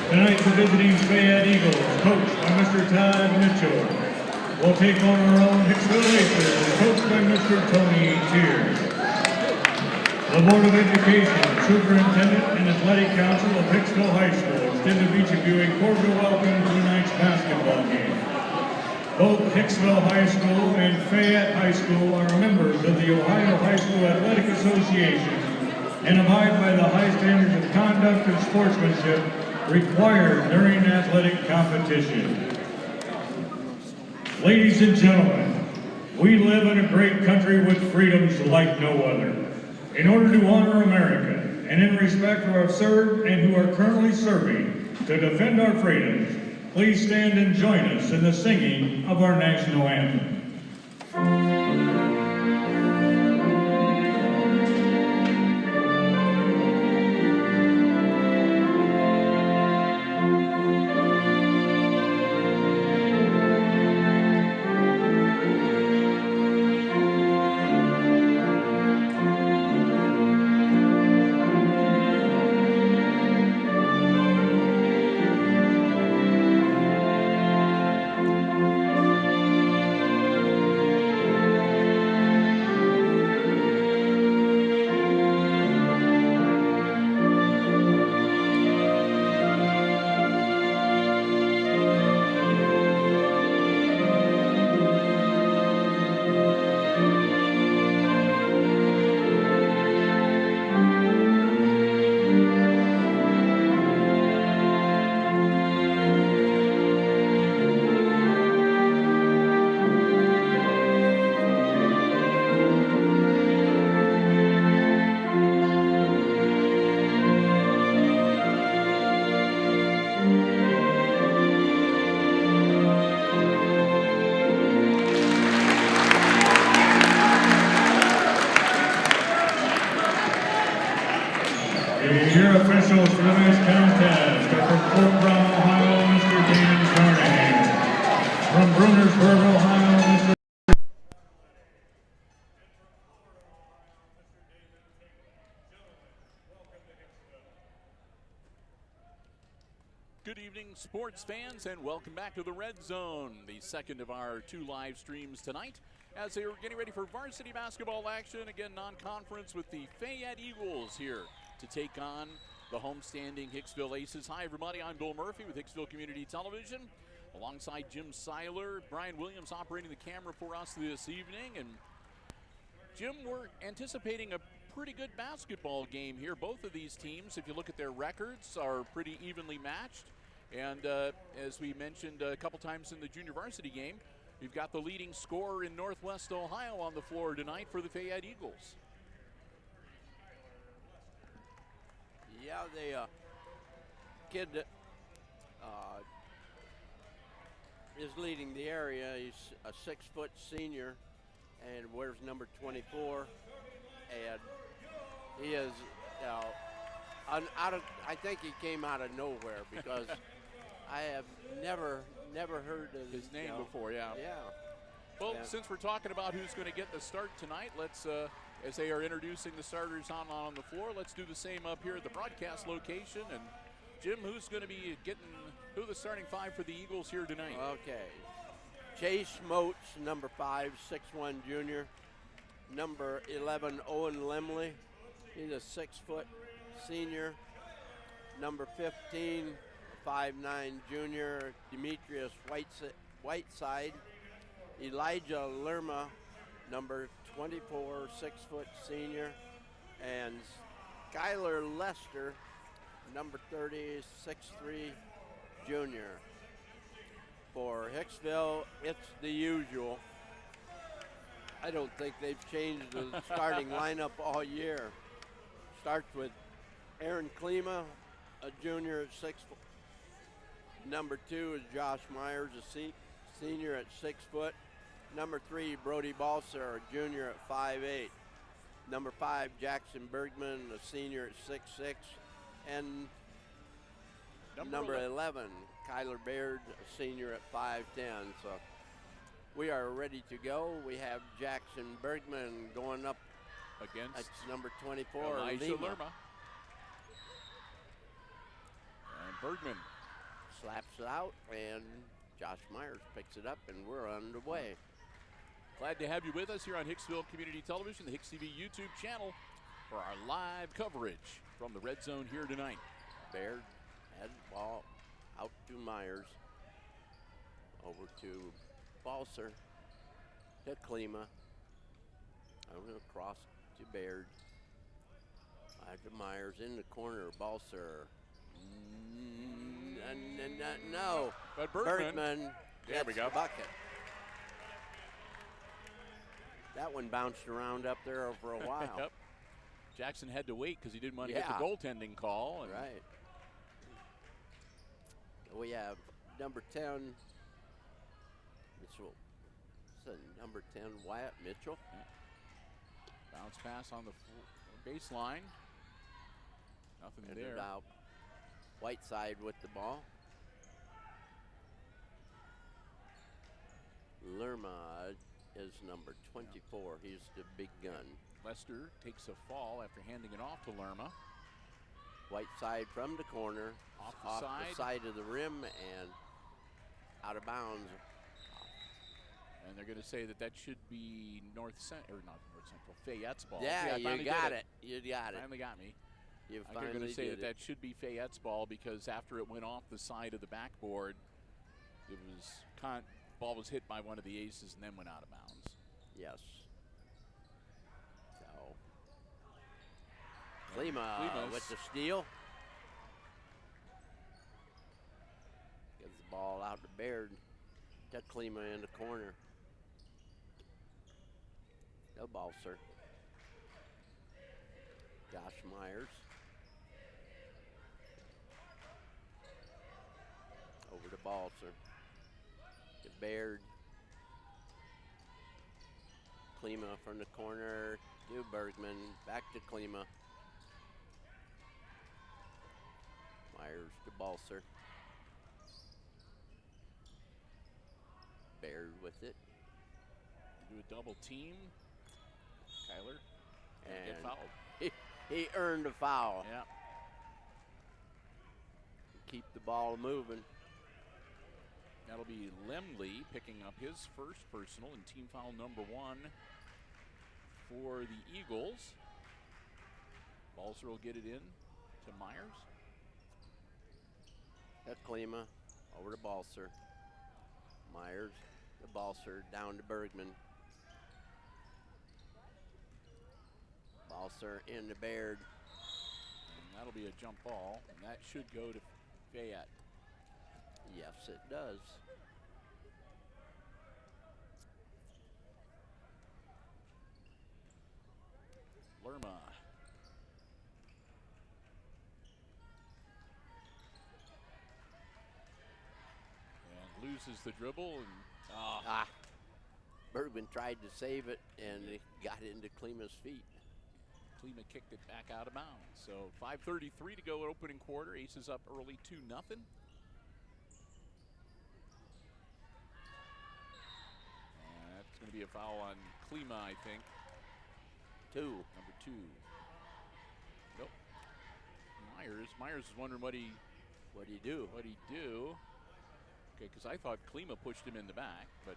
Tonight, the visiting Fayette Eagles, coached by Mr. Todd Mitchell, will take on our own Hicksville Aces, coached by Mr. Tony Tier. The Board of Education, Superintendent, and Athletic Council of Hicksville High School extend to each of you a cordial welcome to tonight's basketball game. Both Hicksville High School and Fayette High School are members of the Ohio High School Athletic Association and abide by the high standards of conduct and sportsmanship required during athletic competition. Ladies and gentlemen, we live in a great country with freedoms like no other. In order to honor America and in respect for our served and who are currently serving to defend our freedoms, please stand and join us in the singing of our national anthem. Your officials for tonight's contest are from Fort Brown, Ohio, Mr. Dan Carnahan. From Brunersburg, Ohio, Mr. Good evening, sports fans, and welcome back to the Red Zone, the second of our 2 live streams tonight. As they are getting ready for varsity basketball action, again non-conference with the Fayette Eagles here to take on the homestanding Hicksville Aces. Hi everybody, I'm Bill Murphy with Hicksville Community Television, alongside Jim Seiler, Brian Williams operating the camera for us this evening. And Jim, we're anticipating a pretty good basketball game here. Both of these teams, if you look at their records, are pretty evenly matched. And as we mentioned a couple times in the junior varsity game, we've got the leading scorer in Northwest Ohio on the floor tonight for the Fayette Eagles. Yeah, the kid that is leading the area, he's a 6-foot senior and wears number 24. And he is, I think he came out of nowhere because I have never heard of his name before, yeah. Yeah. Well, since we're talking about who's going to get the start tonight, let's, as they are introducing the starters on the floor, let's do the same up here at the broadcast location. And Jim, who's going to be who the starting 5 for the Eagles here tonight? Okay. Chase Moats, number 5, 6'1" junior. Number 11, Owen Lemley. He's a 6-foot senior. Number 15, 5'9" junior, Demetrius Whiteside. Elijah Lerma, number 24, 6-foot senior. And Skylar Lester, number 30, 6'3" junior. For Hicksville, it's the usual. I don't think they've changed the starting lineup all year. Starts with Aaron Klima, a junior at 6 foot. Number 2 is Josh Myers, a senior at 6 foot. Number 3, Brody Balser, a junior at 5'8". Number 5, Jackson Bergman, a senior at 6'6". And number 11, Kyler Baird, a senior at 5'10". So we are ready to go. We have Jackson Bergman going up against number 24, Elijah Lerma. And Bergman slaps it out, and Josh Myers picks it up, and we're underway. Glad to have you with us here on Hicksville Community Television, the HIX-TV YouTube channel, for our live coverage from the red zone here tonight. Baird has the ball out to Myers. Over to Balser. To Klima. Over across to Baird. Back to Myers in the corner. Balser. No. But Bergman. Bergman There we gets go. the bucket. That one bounced around up there for a while. Yep. Jackson had to wait because he didn't want to Yeah. get the goaltending call. And Right. We have number 10, Mitchell. Number 10, Wyatt Mitchell. Bounce pass on the baseline. Nothing And there. out. Whiteside with the ball. Lerma is number 24. He's the big gun. Lester takes a fall after handing it off to Lerma. Whiteside from the corner. Off the side of the rim and out of bounds. And they're going to say that should be not North Central, Fayette's ball. Yeah, I you finally got did it. You got it. Finally got me. You I'm finally going to say did that it. should be Fayette's ball because after it went off the side of the backboard, it was ball was hit by one of the aces and then went out of bounds. Yes. So Klima Klima's- with the steal. Gets the ball out to Baird. To Klima in the corner. No Balser. Josh Myers. Over to Balser. To Baird. Klima from the corner to Bergman. Back to Klima. Myers to Balser. Baird with it. Do a double team. Kyler and get And fouled. he earned a foul. Yeah. Keep the ball moving. That'll be Lemley picking up his first personal and team foul number 1 for the Eagles. Balser will get it in to Myers. At Klima. Over to Balser. Myers to Balser. Down to Bergman. Balser into Baird. And that'll be a jump ball, and that should go to Fayette. Yes, it does. Lerma. And loses the dribble, and Bergman tried to save it, and it got into Klima's feet. Klima kicked it back out of bounds. So 5:33 to go opening quarter. Aces up early 2-0. That's going to be a foul on Klima, I think. 2. Number 2. Nope. Myers is wondering what he do? Okay, because I thought Klima pushed him in the back, but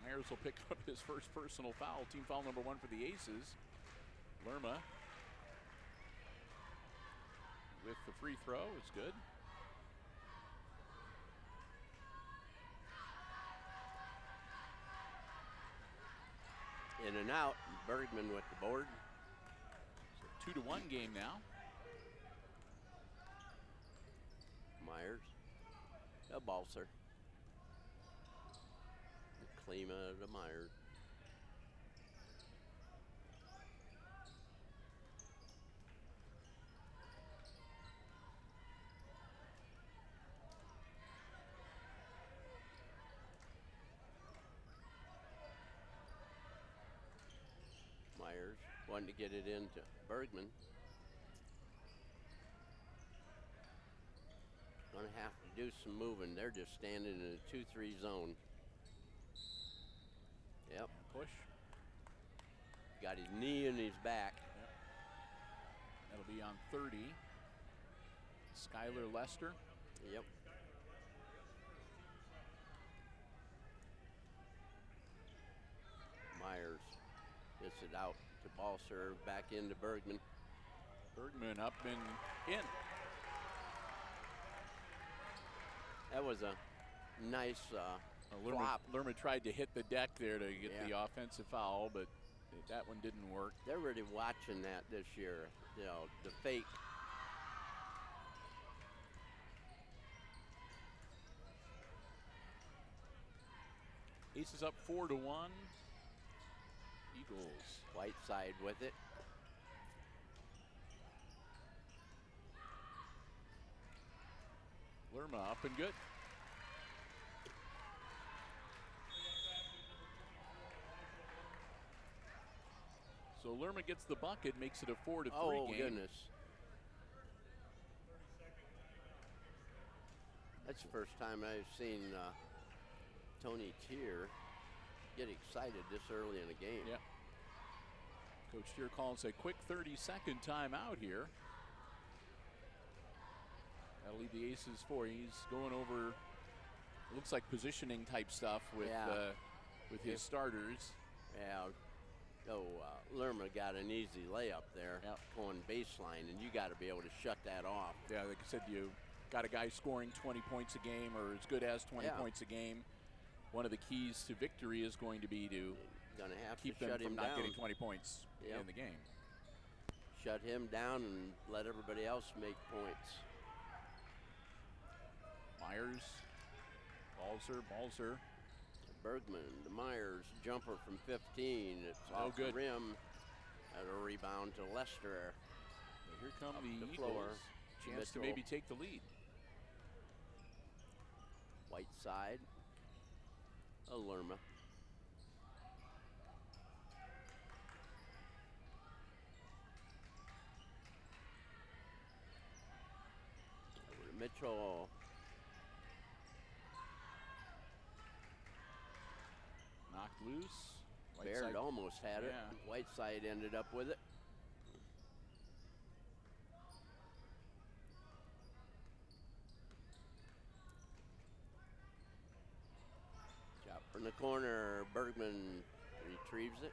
Myers will pick up his first personal foul. Team foul number 1 for the Aces. Lerma with the free throw is good. In and out. Bergman with the board. So 2-1 game now. Myers. To Balser. Klima to Myers. Myers wanting to get it into Bergman. Gonna have to do some moving. They're just standing in a 2-3 zone. Yep. Push. Got his knee in his back. That'll be on 30. Skylar Lester. Yep. Myers gets it out to ball serve, back into Bergman. Bergman up and in. That was a nice flop. Lerma tried to hit the deck there to get Yeah. the offensive foul, but that one didn't work. They're really watching that this year, you know, the fake. Aces up 4-1. Eagles. Whiteside with it. Lerma up and good. So Lerma gets the bucket, makes it a 4-3 Oh, game. goodness. That's the first time I've seen Tony Tier get excited this early in a game. Yeah. Coach Tier calls a quick 30-second timeout here. That'll leave the Aces 4. He's going over, it looks like positioning type stuff with his starters. Yeah. Lerma got an easy layup there, going baseline, and you got to be able to shut that off. Yeah, like I said, you got a guy scoring 20 points a game or as good as 20 points a game. One of the keys to victory is going to be to Gonna have keep to them shut from him not down. getting 20 points in the game. Shut him down and let everybody else make points. Myers, Balzer. Bergman to Myers, jumper from 15. It's Oh, off good. the rim. And a rebound to Lester. But here come Up the the Eagles. floor. Chance to Mitchell. maybe take the lead. Whiteside. Lerma. Over to Mitchell. Knocked loose. Baird Whiteside- almost had it. Yeah. Whiteside ended up with it. Shot from the corner. Bergman retrieves it.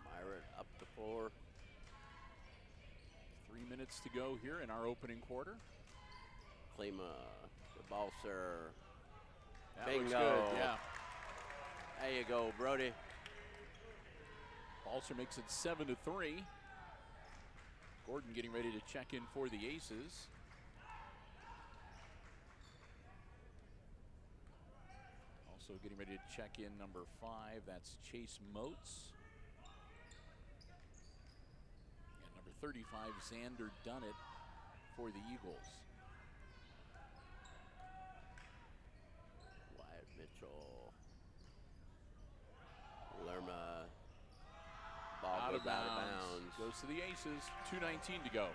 Myra up the floor. 3 minutes to go here in our opening quarter. Klima, the Balser. That Bingo. looks good, yeah. There you go, Brody. Balser makes it 7-3. Gordon getting ready to check in for the Aces. Also getting ready to check in number 5. That's Chase Moats. And number 35, Xander Dunnett for the Eagles. Wyatt Mitchell. Lerma. Ball goes out of bounds. Goes to the Aces. 2:19 to go.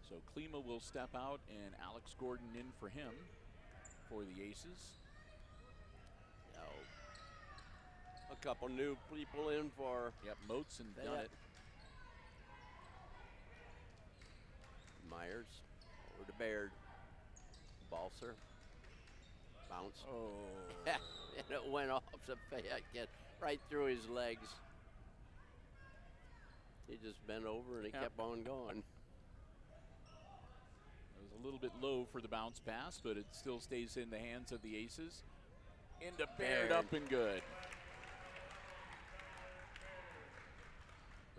So Klima will step out and Alex Gordon in for him for the Aces. A couple new people in for Yep, Moats and Fayette. Dunnett. Myers. Over to Baird. Balser. Bounce. Oh. And it went off the Fayette kid right through his legs. He just bent over and he Yep. kept on going. It was a little bit low for the bounce pass, but it still stays in the hands of the Aces. Into Baird, up and good.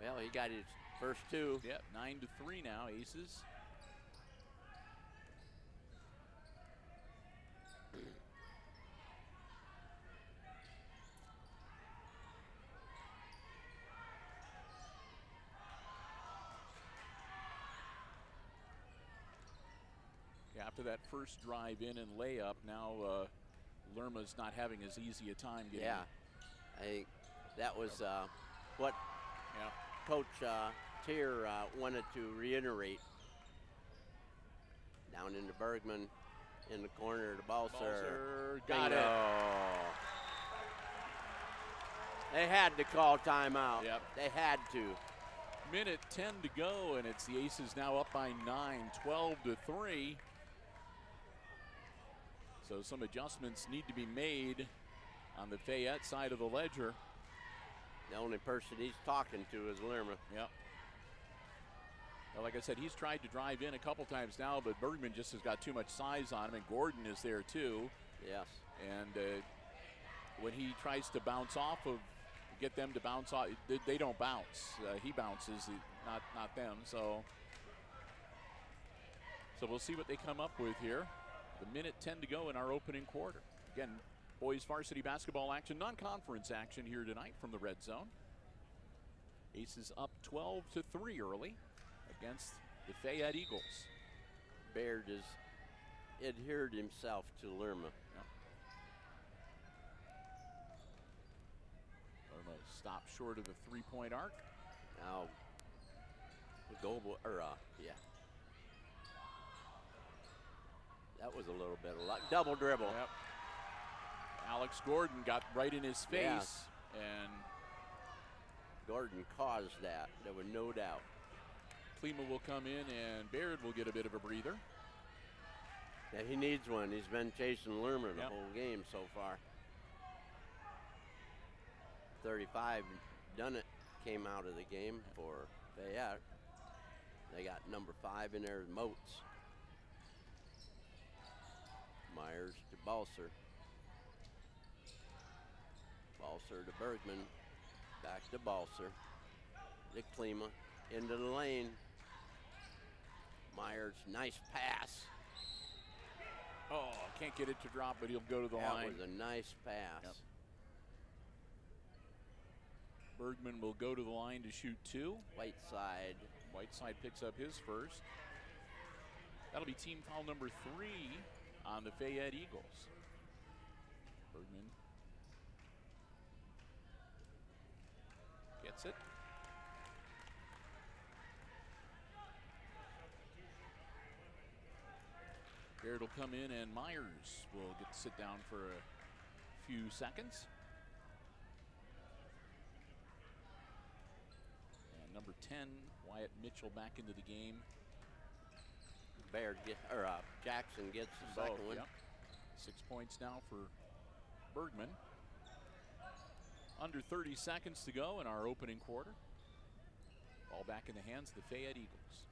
Well, he got his first two. Yep, 9-3 now, Aces. After that first drive in and layup, now Lerma's not having as easy a time getting. Yeah, I think that was what Coach Tier wanted to reiterate. Down into Bergman, in the corner to Balser. Balser got it. They had to call timeout. Yep. They had to. Minute 10 to go, and it's the Aces now up by 9, 12-3. So some adjustments need to be made on the Fayette side of the ledger. The only person he's talking to is Lerma. Yep. Well, like I said, he's tried to drive in a couple times now, but Bergman just has got too much size on him, and Gordon is there too. Yes. And when he tries to bounce off of, get them to bounce off, they don't bounce. He bounces, not them. So we'll see what they come up with here. The minute 10 to go in our opening quarter. Again, boys varsity basketball action, non-conference action here tonight from the red zone. Aces up 12-3 early against the Fayette Eagles. Baird has adhered himself to Lerma. Yep. Lerma stopped short of the three-point arc. Now, the goal, yeah. That was a little bit of luck. Double dribble. Yep. Alex Gordon got right in his face, Yes. and Gordon caused that. There was no doubt. Klima will come in, and Baird will get a bit of a breather. Yeah, he needs one. He's been chasing Lerma the Yep. whole game so far. 35 done it, came out of the game for Fayette. They got number 5 in there, Moats. Myers to Balser. Balser to Bergman. Back to Balser. To Klima. Into the lane. Myers, nice pass. Oh, can't get it to drop, but he'll go to the line. That was a nice pass. Yep. Bergman will go to the line to shoot 2. Whiteside. Whiteside picks up his first. That'll be team foul number 3 on the Fayette Eagles. Bergman gets it. Baird will come in, and Myers will get to sit down for a few seconds. And number 10, Wyatt Mitchell, back into the game. Jackson gets the second one. Yep. 6 points now for Bergman. Under 30 seconds to go in our opening quarter. Ball back in the hands of the Fayette Eagles.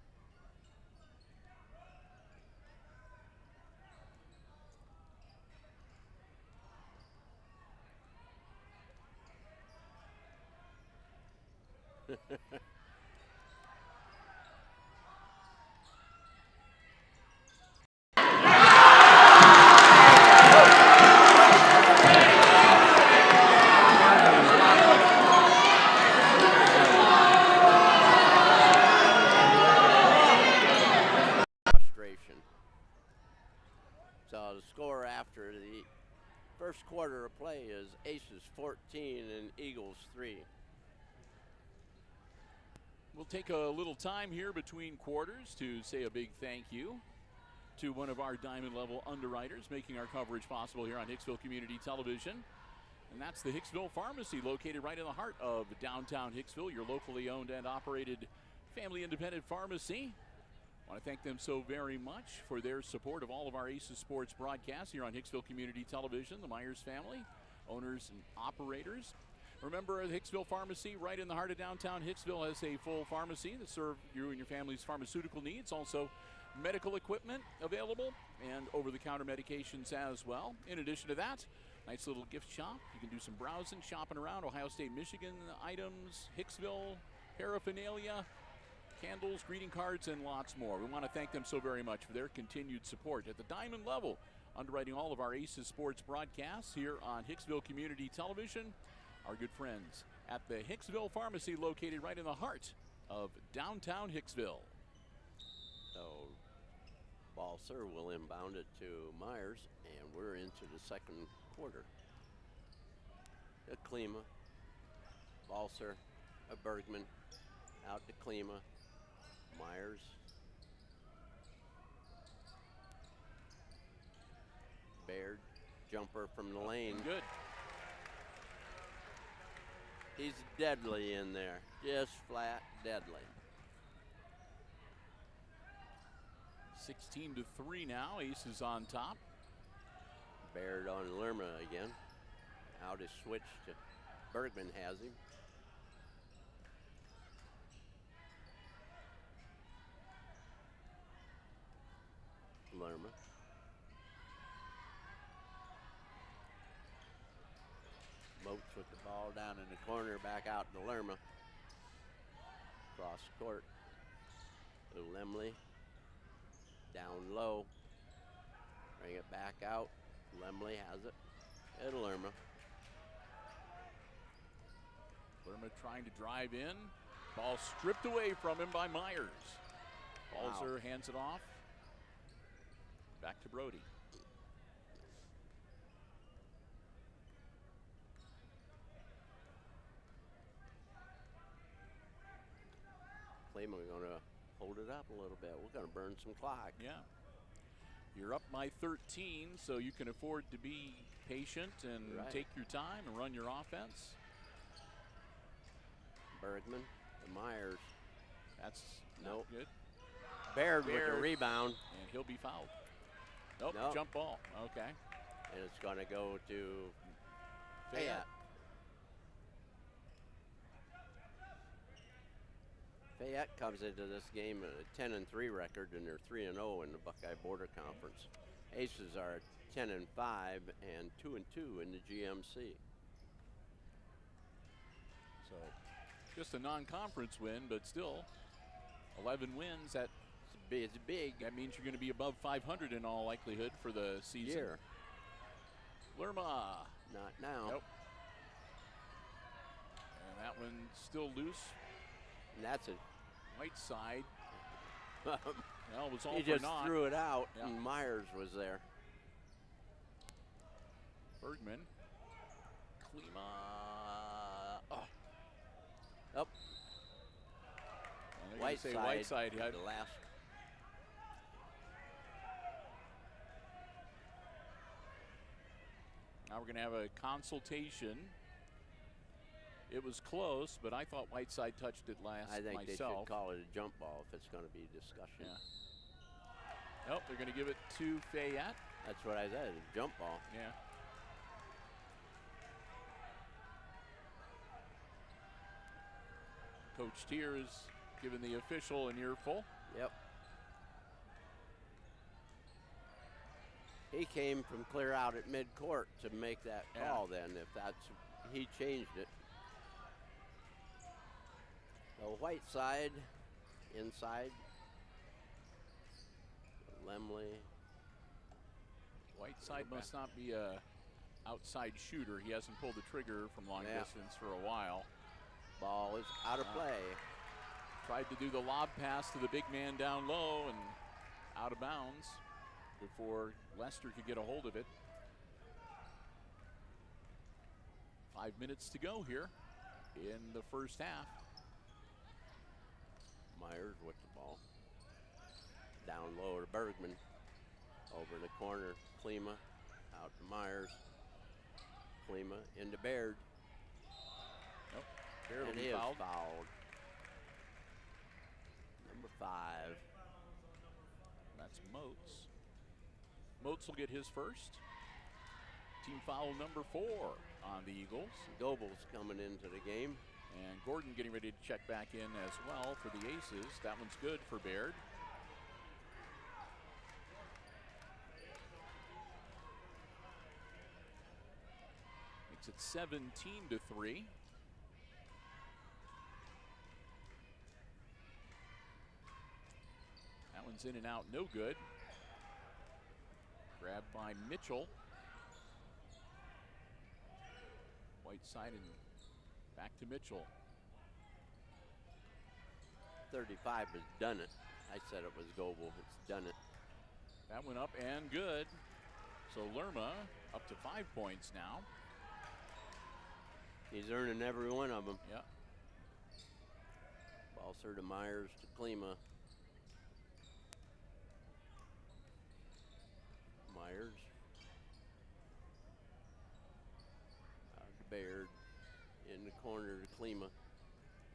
Frustration. So the score after the first quarter of play is Aces 14 and Eagles 3. We'll take a little time here between quarters to say a big thank you to one of our diamond level underwriters making our coverage possible here on Hicksville Community Television. And that's the Hicksville Pharmacy, located right in the heart of downtown Hicksville, your locally owned and operated family independent pharmacy. I want to thank them so very much for their support of all of our Aces Sports broadcasts here on Hicksville Community Television, the Myers family, owners and operators. Remember, the Hicksville Pharmacy, right in the heart of downtown Hicksville, has a full pharmacy that serves you and your family's pharmaceutical needs. Also, medical equipment available and over-the-counter medications as well. In addition to that, nice little gift shop. You can do some browsing, shopping around Ohio State, Michigan items, Hicksville, paraphernalia, candles, greeting cards, and lots more. We want to thank them so very much for their continued support at the diamond level, underwriting all of our Aces Sports broadcasts here on Hicksville Community Television. Our good friends at the Hicksville Pharmacy, located right in the heart of downtown Hicksville. So Balser will inbound it to Myers, and we're into the second quarter. Klima, Balser, Bergman, out to Klima, Myers. jumper from the lane. Good. He's deadly in there, just flat deadly. 16-3 now. Aces on top. Baird on Lerma again. Out his switch to Bergman has him. Lerma. Moats with the ball down in the corner, back out to Lerma. Cross court. Lemley. Down low. Bring it back out. Lemley has it. And Lerma. Lerma trying to drive in. Ball stripped away from him by Myers. Balzer hands it off. Back to Brody. We're going to hold it up a little bit. We're going to burn some clock. Yeah. You're up by 13, so you can afford to be patient and take your time and run your offense. Bergman to Myers. That's not good. Baird with a rebound. And he'll be fouled. Nope, jump ball. Okay. And it's going to go to Fayette. Fayette comes into this game at a 10-3 record, and they're 3-0 in the Buckeye Border Conference. Aces are 10-5 and 2-2 in the GMC. So just a non-conference win, but still 11 wins. It's big. That means you're going to be above 500 in all likelihood for the season. Year. Lerma. Not now. Nope. And that one's still loose. And that's it. Whiteside. Well, it was all he for just naught. threw it out, and Myers was there. Bergman. Klima. Up. Whiteside. The last. Now we're going to have a consultation. It was close, but I thought Whiteside touched it last I think myself. they should call it a jump ball if it's going to be discussion. Yeah. Nope, they're going to give it to Fayette. That's what I said, a jump ball. Yeah. Coach Tier is giving the official an earful. Yep. He came from clear out at midcourt to make that call then, if he changed it. So Whiteside, inside. Lemley. Whiteside must not be a outside shooter. He hasn't pulled the trigger from long distance for a while. Ball is out of play. Tried to do the lob pass to the big man down low and out of bounds before Lester could get a hold of it. 5 minutes to go here in the first half. Myers with the ball. Down low to Bergman. Over in the corner, Klima. Out to Myers. Klima into Baird. Nope. Baird will and be he is fouled. fouled. Number 5. That's Moats. Moats will get his first. Team foul number 4 on the Eagles. Goebel's coming into the game. And Gordon getting ready to check back in as well for the Aces. That one's good for Baird. Makes it 17-3. That one's in and out, no good. Grabbed by Mitchell. Whiteside and back to Mitchell. 35 has done it. I said it was Goebel. It's done it. That went up and good. So Lerma up to 5 points now. He's earning every one of them. Yeah. Balser to Myers to Klima. Myers. corner to Klima.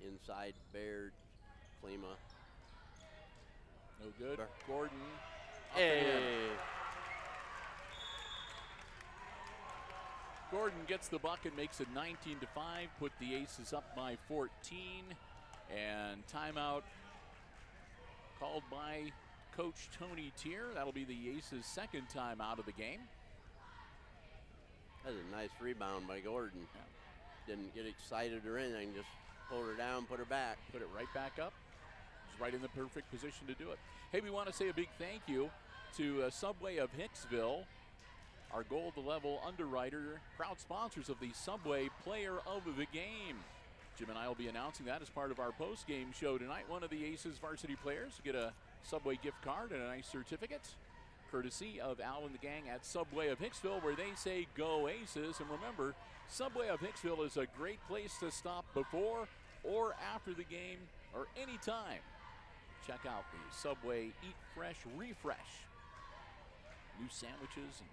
Inside Baird, Klima. No good. Gordon. Up Hey! and in. Gordon gets the bucket, makes it 19-5, put the Aces up by 14, and timeout called by Coach Tony Tier. That'll be the Aces' second time out of the game. That's a nice rebound by Gordon. Yeah. Didn't get excited or anything, just pulled her down, put her back. Put it right back up. He's right in the perfect position to do it. Hey, we want to say a big thank you to Subway of Hicksville, our gold level underwriter, proud sponsors of the Subway Player of the Game. Jim and I will be announcing that as part of our post-game show tonight. One of the Aces varsity players will get a Subway gift card and a nice certificate, courtesy of Al and the gang at Subway of Hicksville, where they say go Aces. And remember, Subway of Hicksville is a great place to stop before or after the game or any time. Check out the Subway Eat Fresh Refresh. New sandwiches and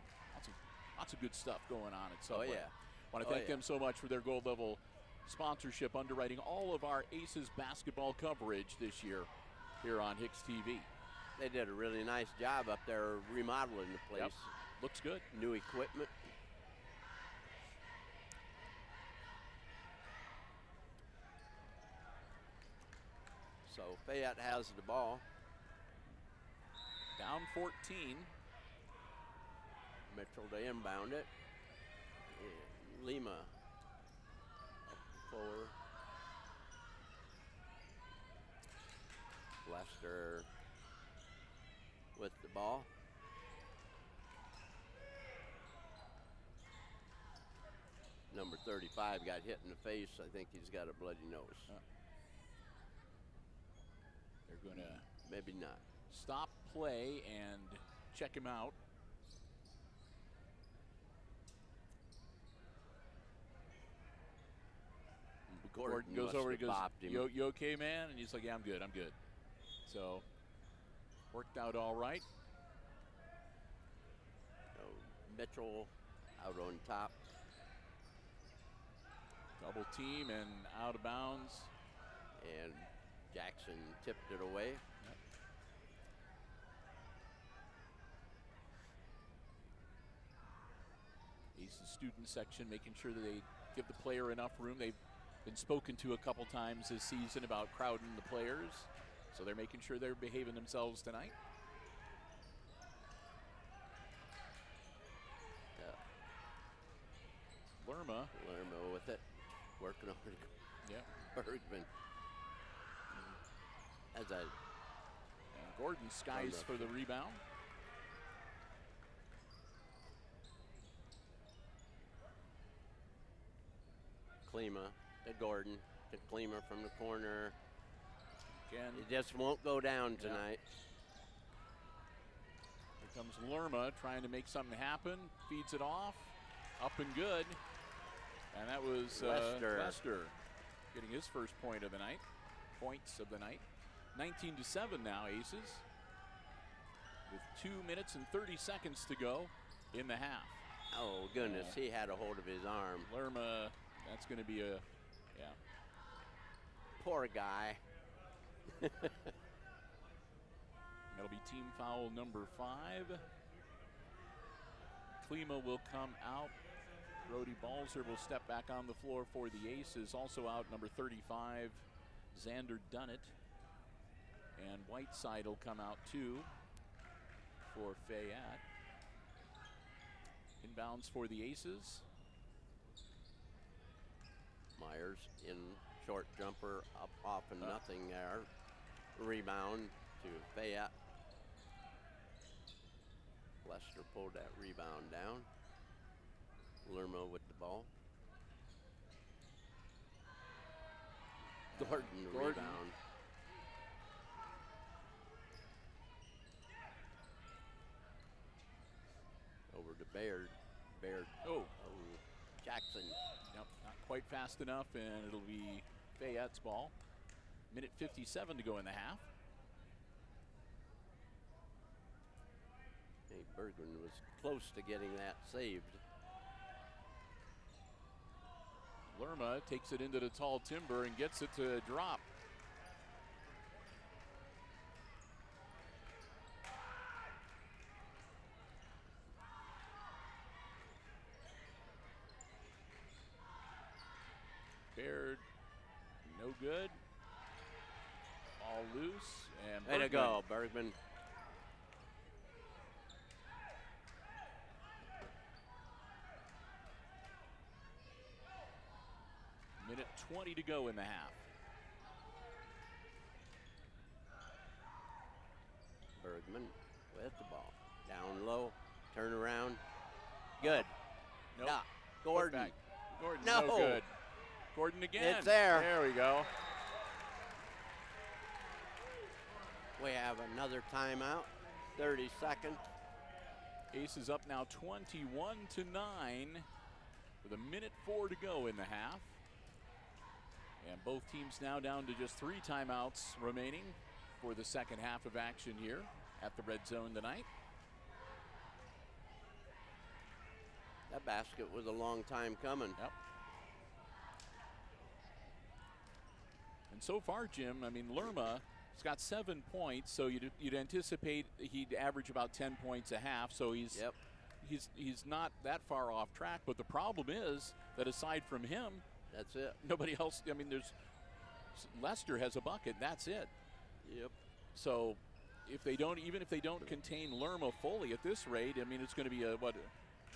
lots of good stuff going on at Subway. Oh, yeah. Want to thank them so much for their gold level sponsorship, underwriting all of our Aces basketball coverage this year here on HIX-TV. They did a really nice job up there remodeling the place. Yep. Looks good. New equipment. So Fayette has the ball. Down 14. Mitchell to inbound it. And Lima up forward. Lester with the ball. Number 35 got hit in the face. I think he's got a bloody nose. They're going to Maybe not. stop play and check him out. Gordon goes must over, have he goes, bopped him. you okay, man? And he's like, yeah, I'm good. So, worked out all right. So Mitchell out on top. Double team and out of bounds. And Jackson tipped it away. He's the student section, making sure that they give the player enough room. They've been spoken to a couple times this season about crowding the players, so they're making sure they're behaving themselves tonight. Lerma with it, working on it. Yeah. Bergman. As a And Gordon skies for the rebound. Klima to Gordon to Klima from the corner. Again, It just won't go down tonight. here comes Lerma trying to make something happen. Feeds it off. Up and good. And that was Lester getting his first point of the night. Points of the night. 19-7 now, Aces. With 2 minutes and 30 seconds to go in the half. Oh, goodness. He had a hold of his arm. Lerma, that's going to be a, Poor guy. that'll be team foul number 5. Klima will come out. Brody Balzer will step back on the floor for the Aces. Also out, number 35, Xander Dunnett. And Whiteside will come out too for Fayette. Inbounds for the Aces. Myers in short jumper up off and nothing there. Rebound to Fayette. Lester pulled that rebound down. Lerma with the ball. Gordon rebound. Over to Baird. Oh, Jackson. nope, not quite fast enough, and it'll be Fayette's ball. Minute 57 to go in the half. Hey, Bergman was close to getting that saved. Lerma takes it into the tall timber and gets it to drop. Baird, no good. All loose, and way to go, Bergman. Minute 20 to go in the half. Bergman with the ball. Down low, turn around. Good. Nope. Yeah. Gordon. Gordon, no good. Gordon again. It's there. There we go. We have another timeout. 30 seconds. Aces up now 21-9 with 1:04 to go in the half. And both teams now down to just 3 timeouts remaining for the second half of action here at the Red Zone tonight. That basket was a long time coming. Yep. And so far, Jim, I mean, Lerma has got 7 points, so you'd anticipate he'd average about 10 points a half. So he's not that far off track. But the problem is that aside from him, that's it. Nobody else. I mean, Lester has a bucket. That's it. Yep. So even if they don't contain Lerma fully at this rate, I mean, it's going to be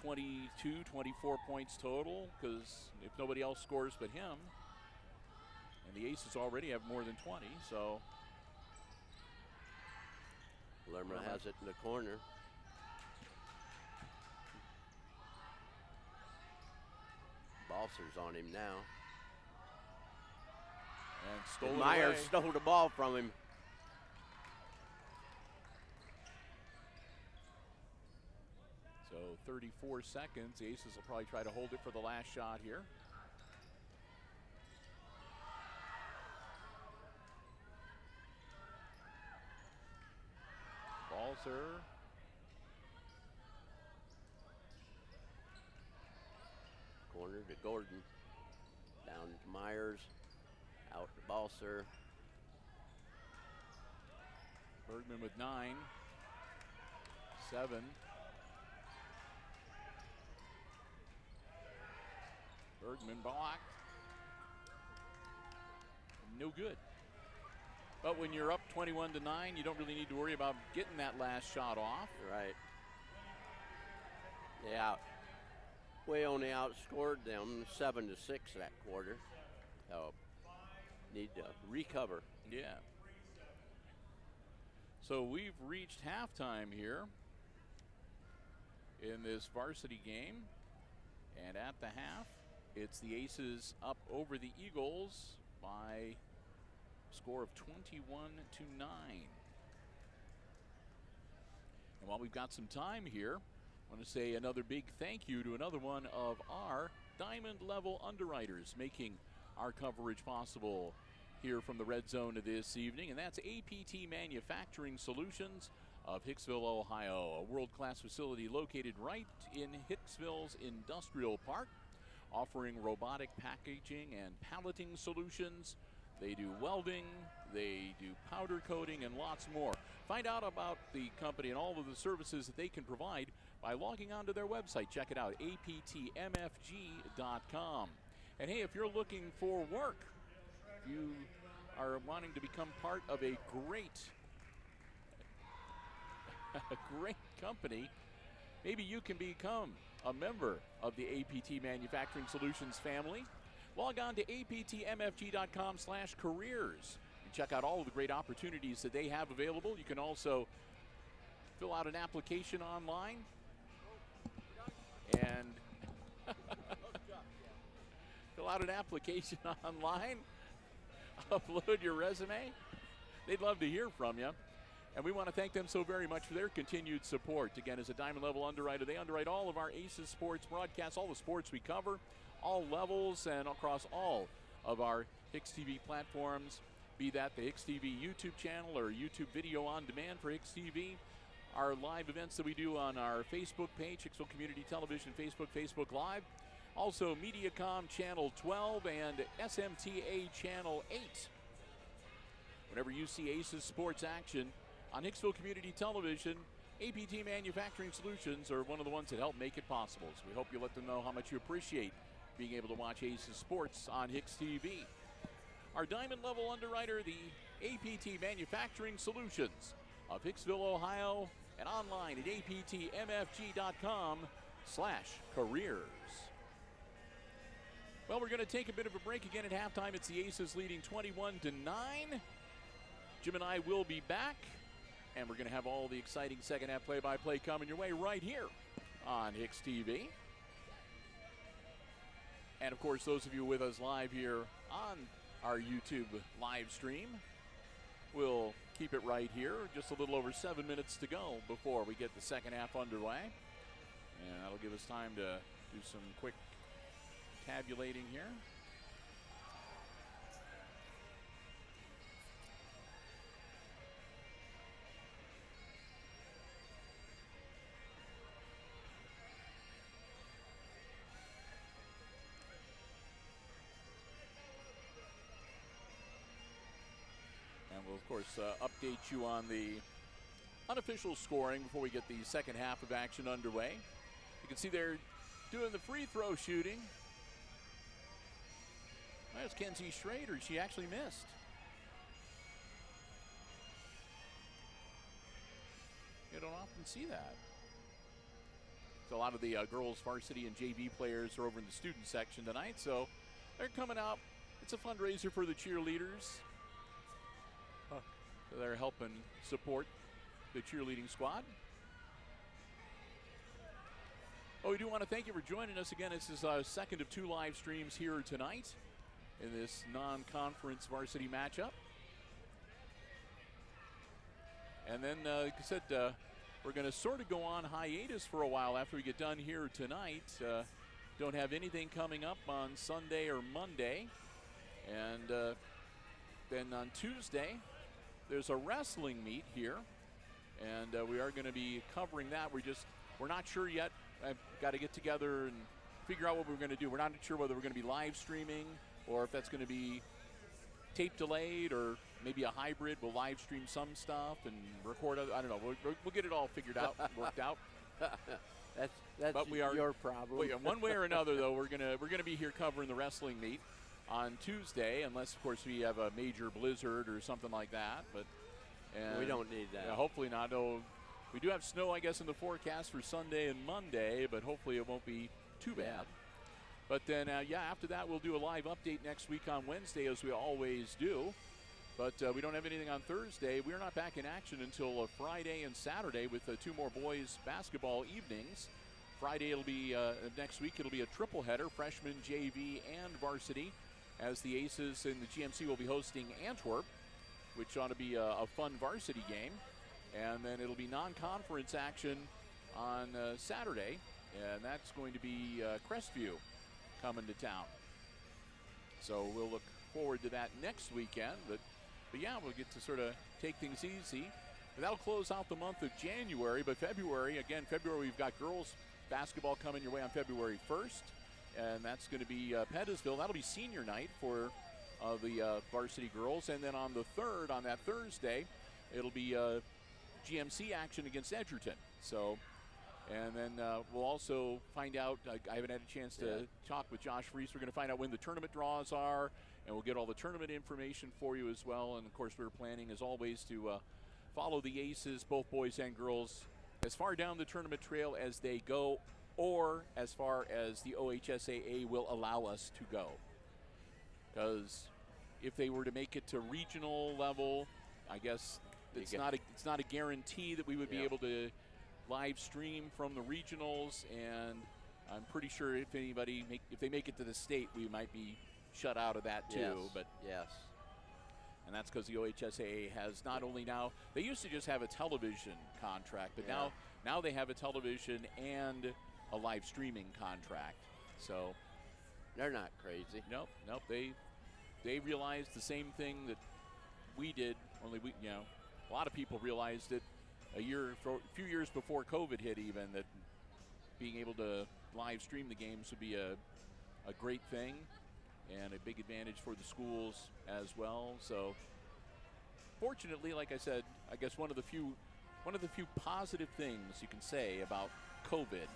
22, 24 points total, because if nobody else scores but him, and the Aces already have more than 20, so. Lerma has it in the corner. Balser's on him now. And stole Myers stole the ball from him. So 34 seconds. The Aces will probably try to hold it for the last shot here. Balser. Corner to Gordon. Down to Myers. Out to Balser. Bergman with 9. 7. Bergman blocked. No good. But when you're up 21-9, you don't really need to worry about getting that last shot off. Right. Yeah. We only outscored them 7-6 that quarter. So need to recover. Yeah. So we've reached halftime here in this varsity game. And at the half, it's the Aces up over the Eagles by a score of 21-9. And while we've got some time here, I want to say another big thank you to another one of our diamond level underwriters making our coverage possible here from the Red Zone this evening, and that's APT Manufacturing Solutions of Hicksville, Ohio, a world-class facility located right in Hicksville's Industrial Park, offering robotic packaging and palleting solutions. They do welding, they do powder coating, and lots more. Find out about the company and all of the services that they can provide by logging onto their website. Check it out, aptmfg.com. And hey, if you're looking for work, if you are wanting to become part of a great company, maybe you can become a member of the APT Manufacturing Solutions family. Log on to aptmfg.com/careers and check out all of the great opportunities that they have available. You can also fill out an application online and upload your resume. They'd love to hear from you. And we want to thank them so very much for their continued support. Again, as a diamond level underwriter, they underwrite all of our Aces sports broadcasts, all the sports we cover, all levels, and across all of our HIX-TV platforms, be that the HIX-TV YouTube channel or YouTube video on demand for HIX-TV, our live events that we do on our Facebook page, Hicksville Community Television Facebook Live, Also, Mediacom Channel 12 and SMTA Channel 8. Whenever you see Aces sports action on Hicksville Community Television, APT Manufacturing Solutions are one of the ones that help make it possible. So we hope you let them know how much you appreciate being able to watch Aces sports on HIX-TV. Our diamond level underwriter, the APT Manufacturing Solutions of Hicksville, Ohio, and online at aptmfg.com/careers. Well, we're going to take a bit of a break again at halftime. It's the Aces leading 21-9. Jim and I will be back, and we're going to have all the exciting second half play-by-play coming your way right here on HIX-TV. And of course, those of you with us live here on our YouTube live stream, we'll keep it right here. Just a little over 7 minutes to go before we get the second half underway. And that'll give us time to do some quick tabulating here. And we'll, of course, update you on the unofficial scoring before we get the second half of action underway. You can see they're doing the free throw shooting. There's Kenzie Schrader. She actually missed. You don't often see that. So a lot of the girls varsity and JV players are over in the student section tonight, so they're coming out. It's a fundraiser for the cheerleaders. So they're helping support the cheerleading squad. Well, we do want to thank you for joining us again. This is our second of 2 live streams here tonight in this non-conference varsity matchup. And then, like I said, we're going to sort of go on hiatus for a while after we get done here tonight. Don't have anything coming up on Sunday or Monday. And then on Tuesday, there's a wrestling meet here. And we are going to be covering that. We're not sure yet. I've got to get together and figure out what we're going to do. We're not sure whether we're going to be live streaming or if that's going to be tape delayed or maybe a hybrid. We'll live stream some stuff and record other. I don't know. We'll get it all figured out, worked out. That's your problem. One way or another, though, we're gonna be here covering the wrestling meet on Tuesday, unless of course we have a major blizzard or something like that. But we don't need that. Yeah, hopefully not. No, we do have snow, I guess, in the forecast for Sunday and Monday, but hopefully it won't be too bad. But then, after that, we'll do a live update next week on Wednesday, as we always do. But we don't have anything on Thursday. We're not back in action until Friday and Saturday with 2 more boys basketball evenings. Friday, it'll be next week. It'll be a triple header, freshman, JV, and varsity, as the Aces and the GMC will be hosting Antwerp, which ought to be a fun varsity game. And then it'll be non-conference action on Saturday, and that's going to be Crestview coming to town. So we'll look forward to that next weekend. But yeah, we'll get to sort of take things easy. But that'll close out the month of January. But February, we've got girls basketball coming your way on February 1st. And that's going to be Pettisville. That'll be senior night for the varsity girls. And then on the 3rd, on that Thursday, it'll be GMC action against Edgerton. So, and then we'll also find out, I haven't had a chance to talk with Josh Reese. We're going to find out when the tournament draws are, and we'll get all the tournament information for you as well. And of course, we're planning, as always, to follow the Aces, both boys and girls, as far down the tournament trail as they go, or as far as the OHSAA will allow us to go. Because if they were to make it to regional level, I guess it's not a guarantee that we would be able to live stream from the regionals, and I'm pretty sure if they make it to the state, we might be shut out of that too. And that's because the OHSAA has not only now, they used to just have a television contract, but now they have a television and a live streaming contract. So they're not crazy. Nope. They realized the same thing that we did, only a lot of people realized it a few years before COVID hit, even, that being able to live stream the games would be a great thing and a big advantage for the schools as well. So fortunately, like I said, I guess one of the few positive things you can say about COVID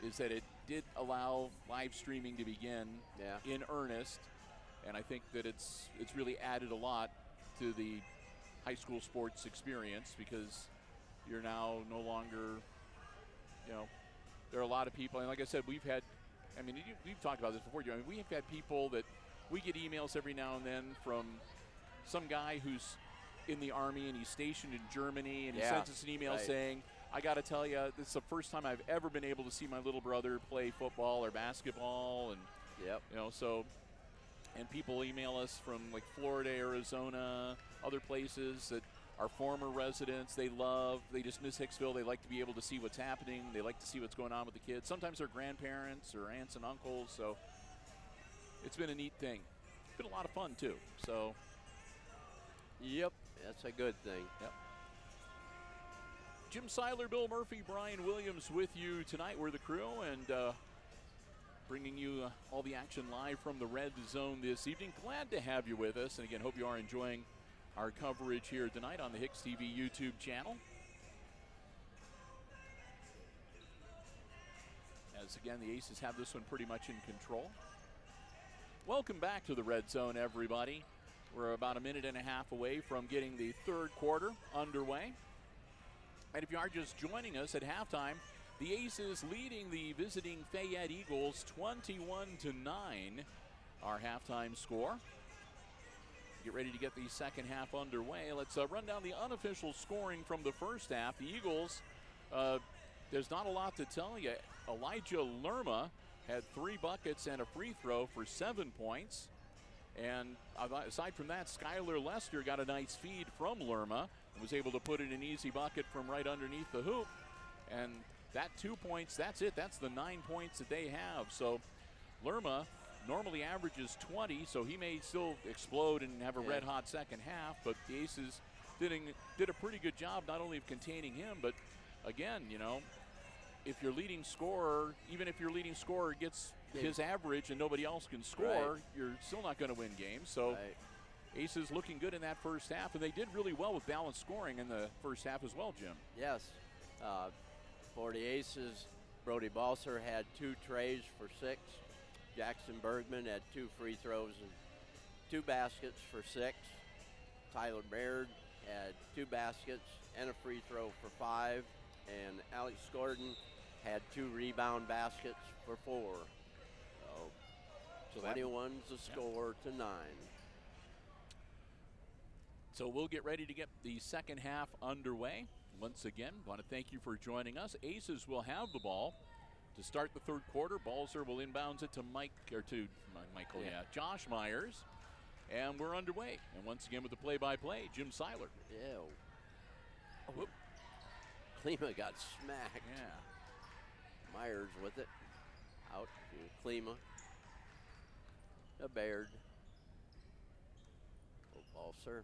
is that it did allow live streaming to begin in earnest, and I think that it's really added a lot to the high school sports experience, because you're now no longer, there are a lot of people, and like I said, we've talked about this before. I mean, we've had people that we get emails every now and then from some guy who's in the Army and he's stationed in Germany, and he sends us an email saying, I got to tell you, this is the first time I've ever been able to see my little brother play football or basketball. And, and people email us from like Florida, Arizona, other places that are former residents. They just miss Hicksville. They like to be able to see what's happening. They like to see what's going on with the kids. Sometimes they're grandparents or aunts and uncles. So it's been a neat thing. It's been a lot of fun too. So. Yep, that's a good thing. Yep. Jim Seiler, Bill Murphy, Brian Williams with you tonight. We're the crew, and bringing you all the action live from the Red Zone this evening. Glad to have you with us, and again, hope you are enjoying our coverage here tonight on the HIX-TV YouTube channel. As again, the Aces have this one pretty much in control. Welcome back to the Red Zone, everybody. We're about a minute and a half away from getting the third quarter underway. And if you are just joining us at halftime, the Aces leading the visiting Fayette Eagles 21-9, our halftime score. Get ready to get the second half underway. Let's run down the unofficial scoring from the first half. The Eagles, there's not a lot to tell you. Elijah Lerma had 3 buckets and a free throw for 7 points. And aside from that, Skylar Lester got a nice feed from Lerma and was able to put in an easy bucket from right underneath the hoop. And that 2 points, that's it. That's the 9 points that they have. So Lerma normally averages 20, so he may still explode and have a red-hot second half. But the Aces did a pretty good job not only of containing him, but again, if your leading scorer, even if your leading scorer gets his average and nobody else can score, you're still not going to win games. So Aces looking good in that first half, and they did really well with balanced scoring in the first half as well, Jim. Yes. For the Aces, Brody Balser had 2 trays for 6. Jackson Bergman had 2 free throws and 2 baskets for 6. Tyler Baird had 2 baskets and a free throw for 5. And Alex Gordon had 2 rebound baskets for 4. So 21's the score to 9. So we'll get ready to get the second half underway. Once again, want to thank you for joining us. Aces will have the ball to start the third quarter. Balzer will inbounds it to Josh Myers. And we're underway. And once again with the play-by-play, Jim Seiler. Yeah. Whoop. Klima got smacked. Yeah. Myers with it. Out to Klima. To Baird. Balser.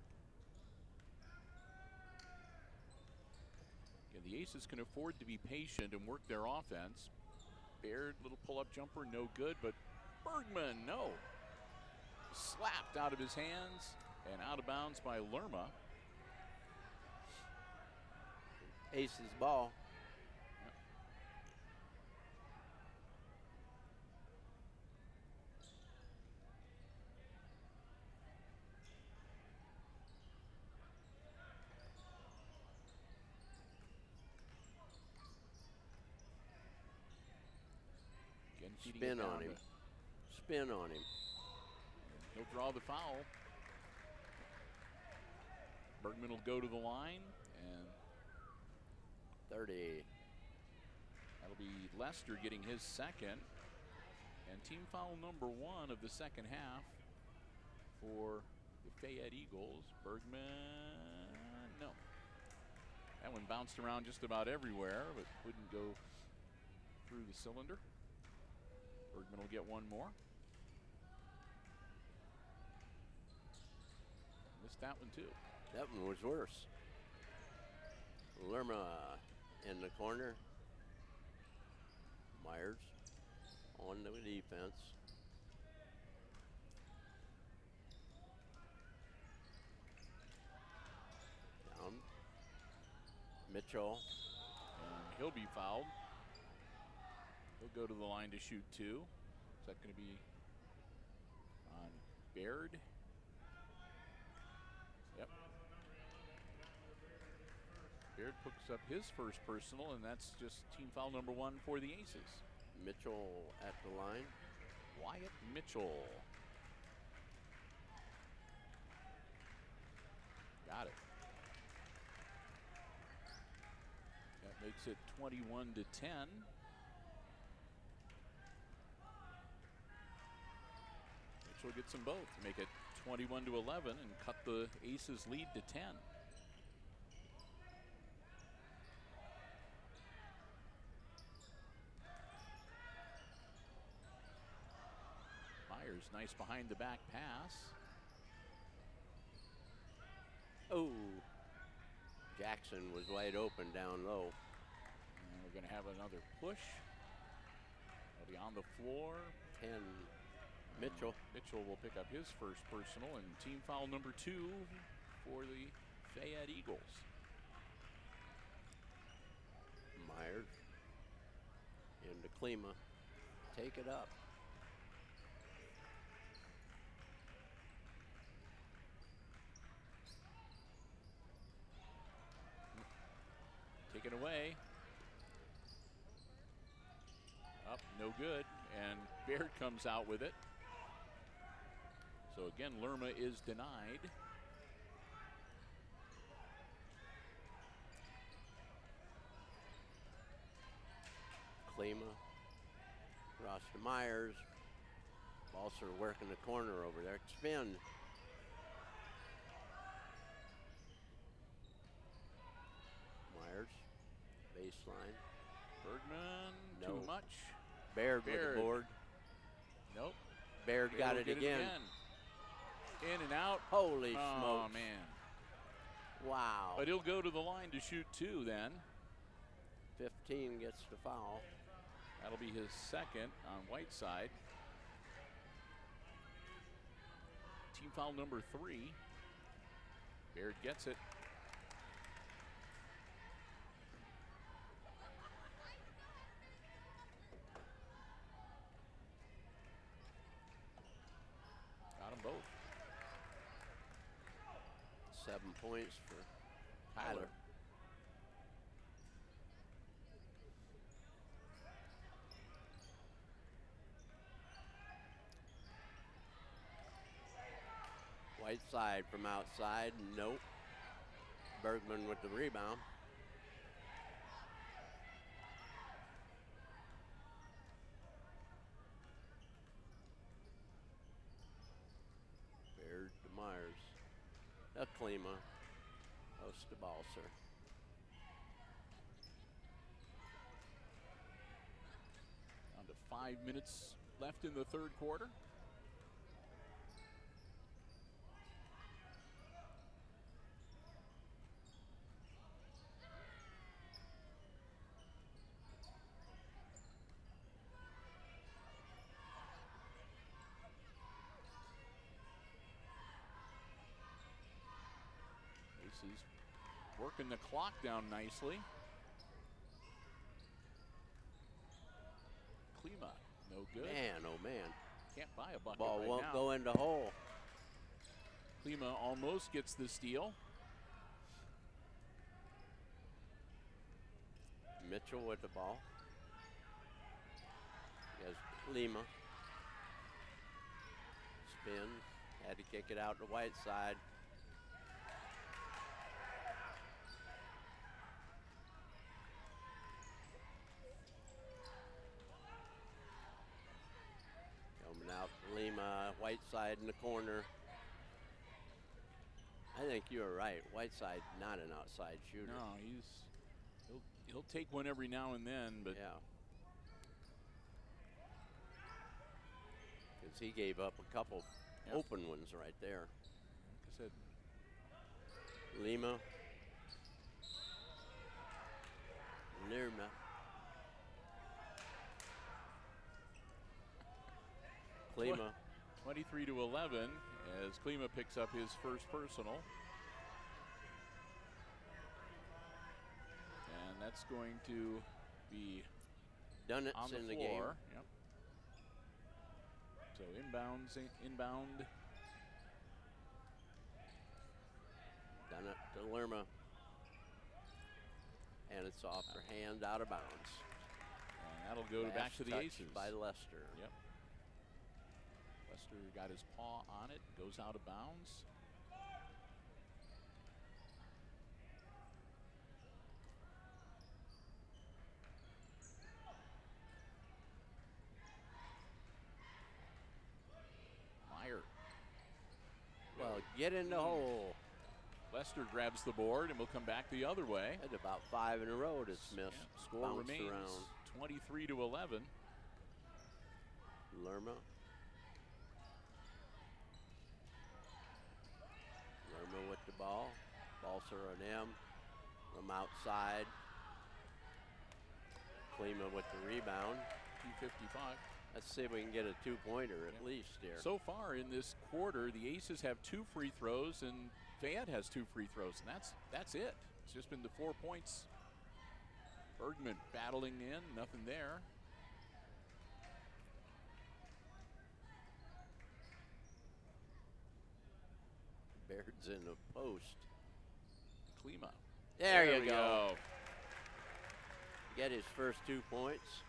The Aces can afford to be patient and work their offense. Baird, little pull-up jumper, no good, but Bergman, no. Slapped out of his hands and out of bounds by Lerma. Aces ball. Spin on him. Spin on him. He'll draw the foul. Bergman will go to the line, and 30. That'll be Lester getting his second. And team foul number 1 of the second half for the Fayette Eagles. Bergman, no. That one bounced around just about everywhere, but wouldn't go through the cylinder. Bergman will get one more. Missed that one too. That one was worse. Lerma in the corner. Myers on the defense. Down. Mitchell. And he'll be fouled. He'll go to the line to shoot 2. Is that going to be on Baird? Yep. Baird picks up his first personal, and that's just team foul number 1 for the Aces. Mitchell at the line. Wyatt Mitchell. Got it. That makes it 21-10. Mitchell gets them both to make it 21-11 and cut the Aces lead to 10. Myers, nice behind the back pass. Oh, Jackson was wide open down low. And we're going to have another push. They'll be on the floor. 10, Mitchell. Mitchell will pick up his first personal, and team foul number 2 for the Fayette Eagles. Myers into Klima. Take it up. Taken away. Up, no good, and Baird comes out with it. So again, Lerma is denied. Klima. Cross to Myers. Also working the corner over there. Spin. Myers. Baseline. Bergman, No. too much. Baird with Baird. the board. Nope. Baird got will it get again. In and out. Holy Oh, smokes. man. Wow. But he'll go to the line to shoot 2 then. 15 gets the foul. That'll be his second on Whiteside. Team foul number 3. Baird gets it. Got them both. 7 points for Tyler. Whiteside from outside, nope. Bergman with the rebound. Baird to Myers. Klima. Close to Balser. Down to 5 minutes left in the third quarter. Aces working the clock down nicely. Klima, no good. Man, oh man. Can't buy a bucket Ball right won't now. go in the hole. Klima almost gets the steal. Mitchell with the ball. He has Lima. Spins. Had to kick it out to Whiteside. Coming out Lima. Whiteside in the corner. I think you were right. Whiteside not an outside shooter. No, he'll take one every now and then, but yeah. Because he gave up a couple open ones right there. like I said, Lima. Lerma. Klima. 23-11 as Klima picks up his first personal. And that's going to be Dunnett's on the in the floor. game. Yep. So inbound. Dunnett to Lerma. And it's off their hand, out of bounds. And that'll go back to the Touch Aces. by Lester. Yep. Lester got his paw on it, goes out of bounds. Meyer. Well, get in the hole. Lester grabs the board and will come back the other way. Had about 5 in a row that's missed. Yeah, score Bounced remains around. 23-11. Lerma. Lerma with the ball. Balser on him. From outside. Klima with the rebound. 2:55. Let's see if we can get a 2-pointer at least here. So far in this quarter, the Aces have 2 free throws and Fayette has 2 free throws, and that's it. It's just been the 4 points. Bergman battling in, nothing there. Baird's in the post. Klima. There you we go. Get his first 2 points.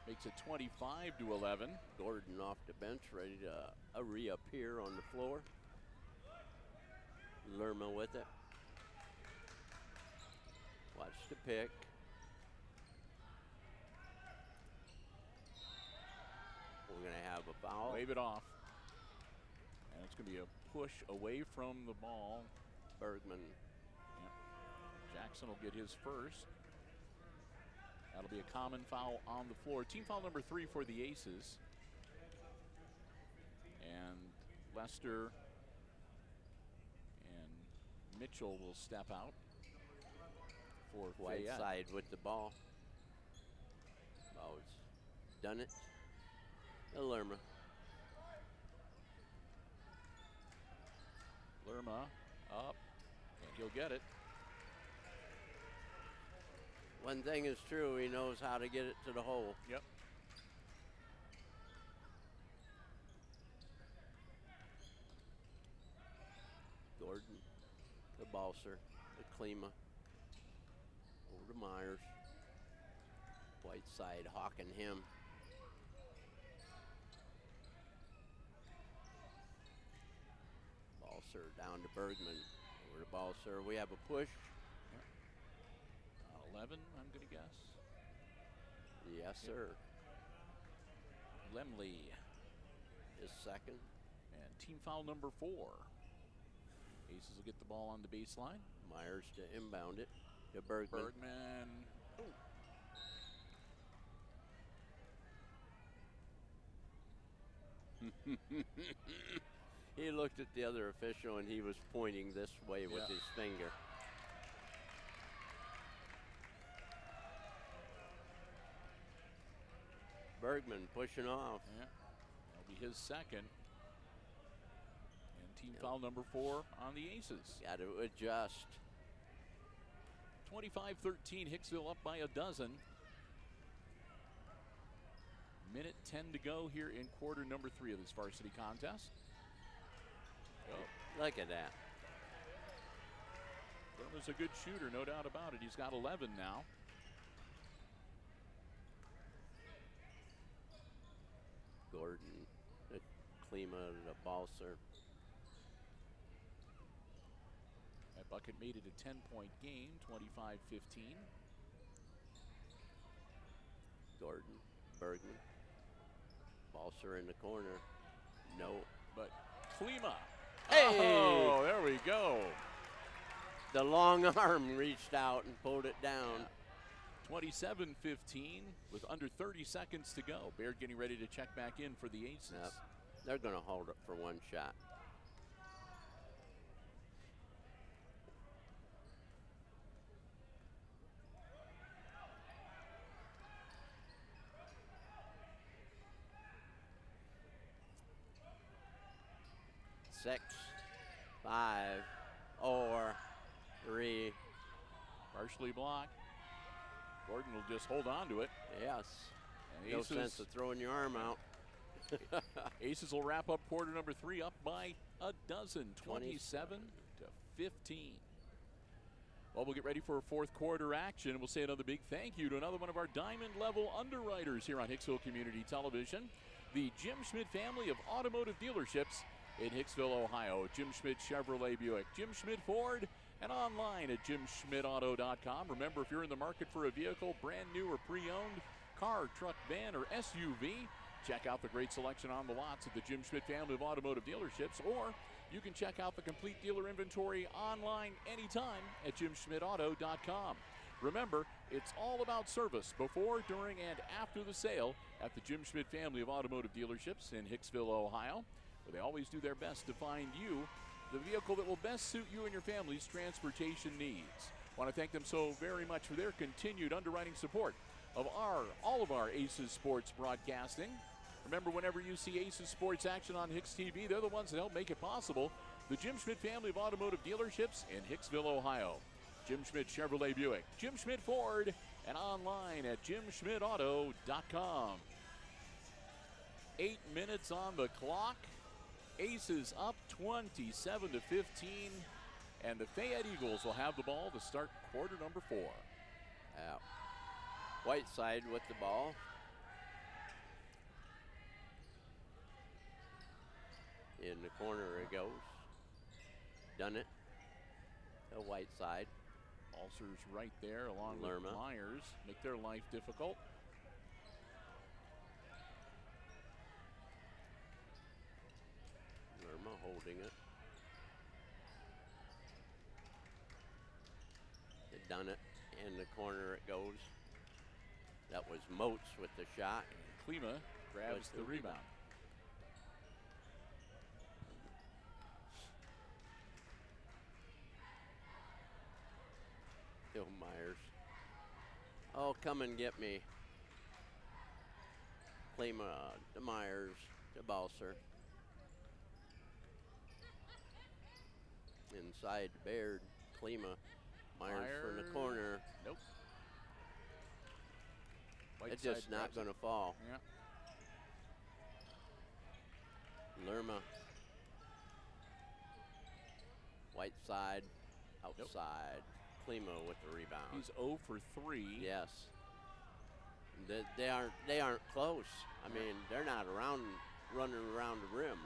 Makes it 25-11. Gordon off the bench, ready to reappear on the floor. Lerma with it. Watch the pick. We're going to have a foul. Wave it off. And it's going to be a push away from the ball. Bergman. Yeah. Jackson will get his first. That'll be a common foul on the floor. Team foul number 3 for the Aces. And Lester and Mitchell will step out for Fayette. Whiteside with the ball. Oh, it's done it. Lerma. Lerma up, and he'll get it. One thing is true, he knows how to get it to the hole. Yep. Gordon, the Balser, the Klima, over to Myers. Whiteside hawking him. Balser down to Bergman. Over to Balser. We have a push. 11, I'm going to guess. Yes, sir. Lemley. His second. And team foul number 4. Aces will get the ball on the baseline. Myers to inbound it to Bergman. Bergman. He looked at the other official and he was pointing this way with his finger. Bergman pushing off. Yeah, that'll be his second. And team foul number 4 on the Aces. Got to adjust. 25-13, Hicksville up by a dozen. Minute 10 to go here in quarter number 3 of this varsity contest. Oh. Look at that. Lerma's a good shooter, no doubt about it. He's got 11 now. Gordon, the Klima, the Balser. That bucket made it a 10-point game, 25-15. Gordon, Bergman. Balser in the corner. No. But Klima. Hey! Oh, there we go. The long arm reached out and pulled it down. 27-15 with under 30 seconds to go. Baird getting ready to check back in for the Aces. Yep. They're going to hold it for one shot. 6, 5, 4, 3. Partially blocked. Gordon will just hold on to it. Yes. And No Aces, sense of throwing your arm out. Aces will wrap up quarter number 3 up by a dozen, 27 to 15. Well, we'll get ready for fourth quarter action. We'll say another big thank you to another one of our diamond level underwriters here on Hicksville Community Television, the Jim Schmidt family of automotive dealerships in Hicksville, Ohio. Jim Schmidt Chevrolet Buick, Jim Schmidt Ford, and online at jimschmidtauto.com. Remember, if you're in the market for a vehicle, brand new or pre-owned, car, truck, van, or SUV, check out the great selection on the lots of the Jim Schmidt family of automotive dealerships, or you can check out the complete dealer inventory online anytime at jimschmidtauto.com. Remember, it's all about service before, during, and after the sale at the Jim Schmidt family of automotive dealerships in Hicksville, Ohio, where they always do their best to find you the vehicle that will best suit you and your family's transportation needs. I want to thank them so very much for their continued underwriting support of all of our Aces Sports broadcasting. Remember, whenever you see Aces Sports action on HIX-TV, they're the ones that help make it possible. The Jim Schmidt family of automotive dealerships in Hicksville, Ohio. Jim Schmidt Chevrolet Buick, Jim Schmidt Ford, and online at jimschmidtauto.com. 8 minutes on the clock. Aces up 27 to 15, and the Fayette Eagles will have the ball to start quarter number 4. Whiteside with the ball. In the corner it goes. Done it. To Whiteside. Balser's right there along Lerma. with Myers. Make their life difficult. Lerma holding it. They done it. In the corner it goes. That was Moats with the shot. Klima grabs the rebound. Bill Myers. Oh, come and get me. Klima to Myers to Balser. Inside Baird. Klima. Myers from the corner. Nope. It's just not going to fall. Yeah. Lerma. Whiteside. Outside. Klima with the rebound. He's 0 for 3. Yes. They aren't close. I mean, they're not running around the rim.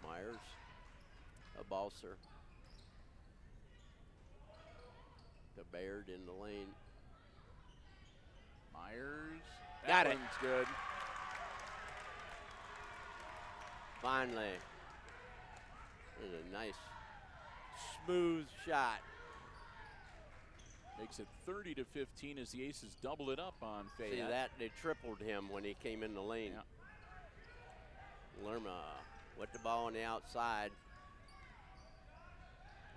Myers. A Balser. To Baird in the lane. Myers. Got That it. one's good. Finally. This is a nice, smooth shot. Makes it 30 to 15 as the Aces double it up on Fayette. See that? They tripled him when he came in the lane. Yeah. Lerma with the ball on the outside.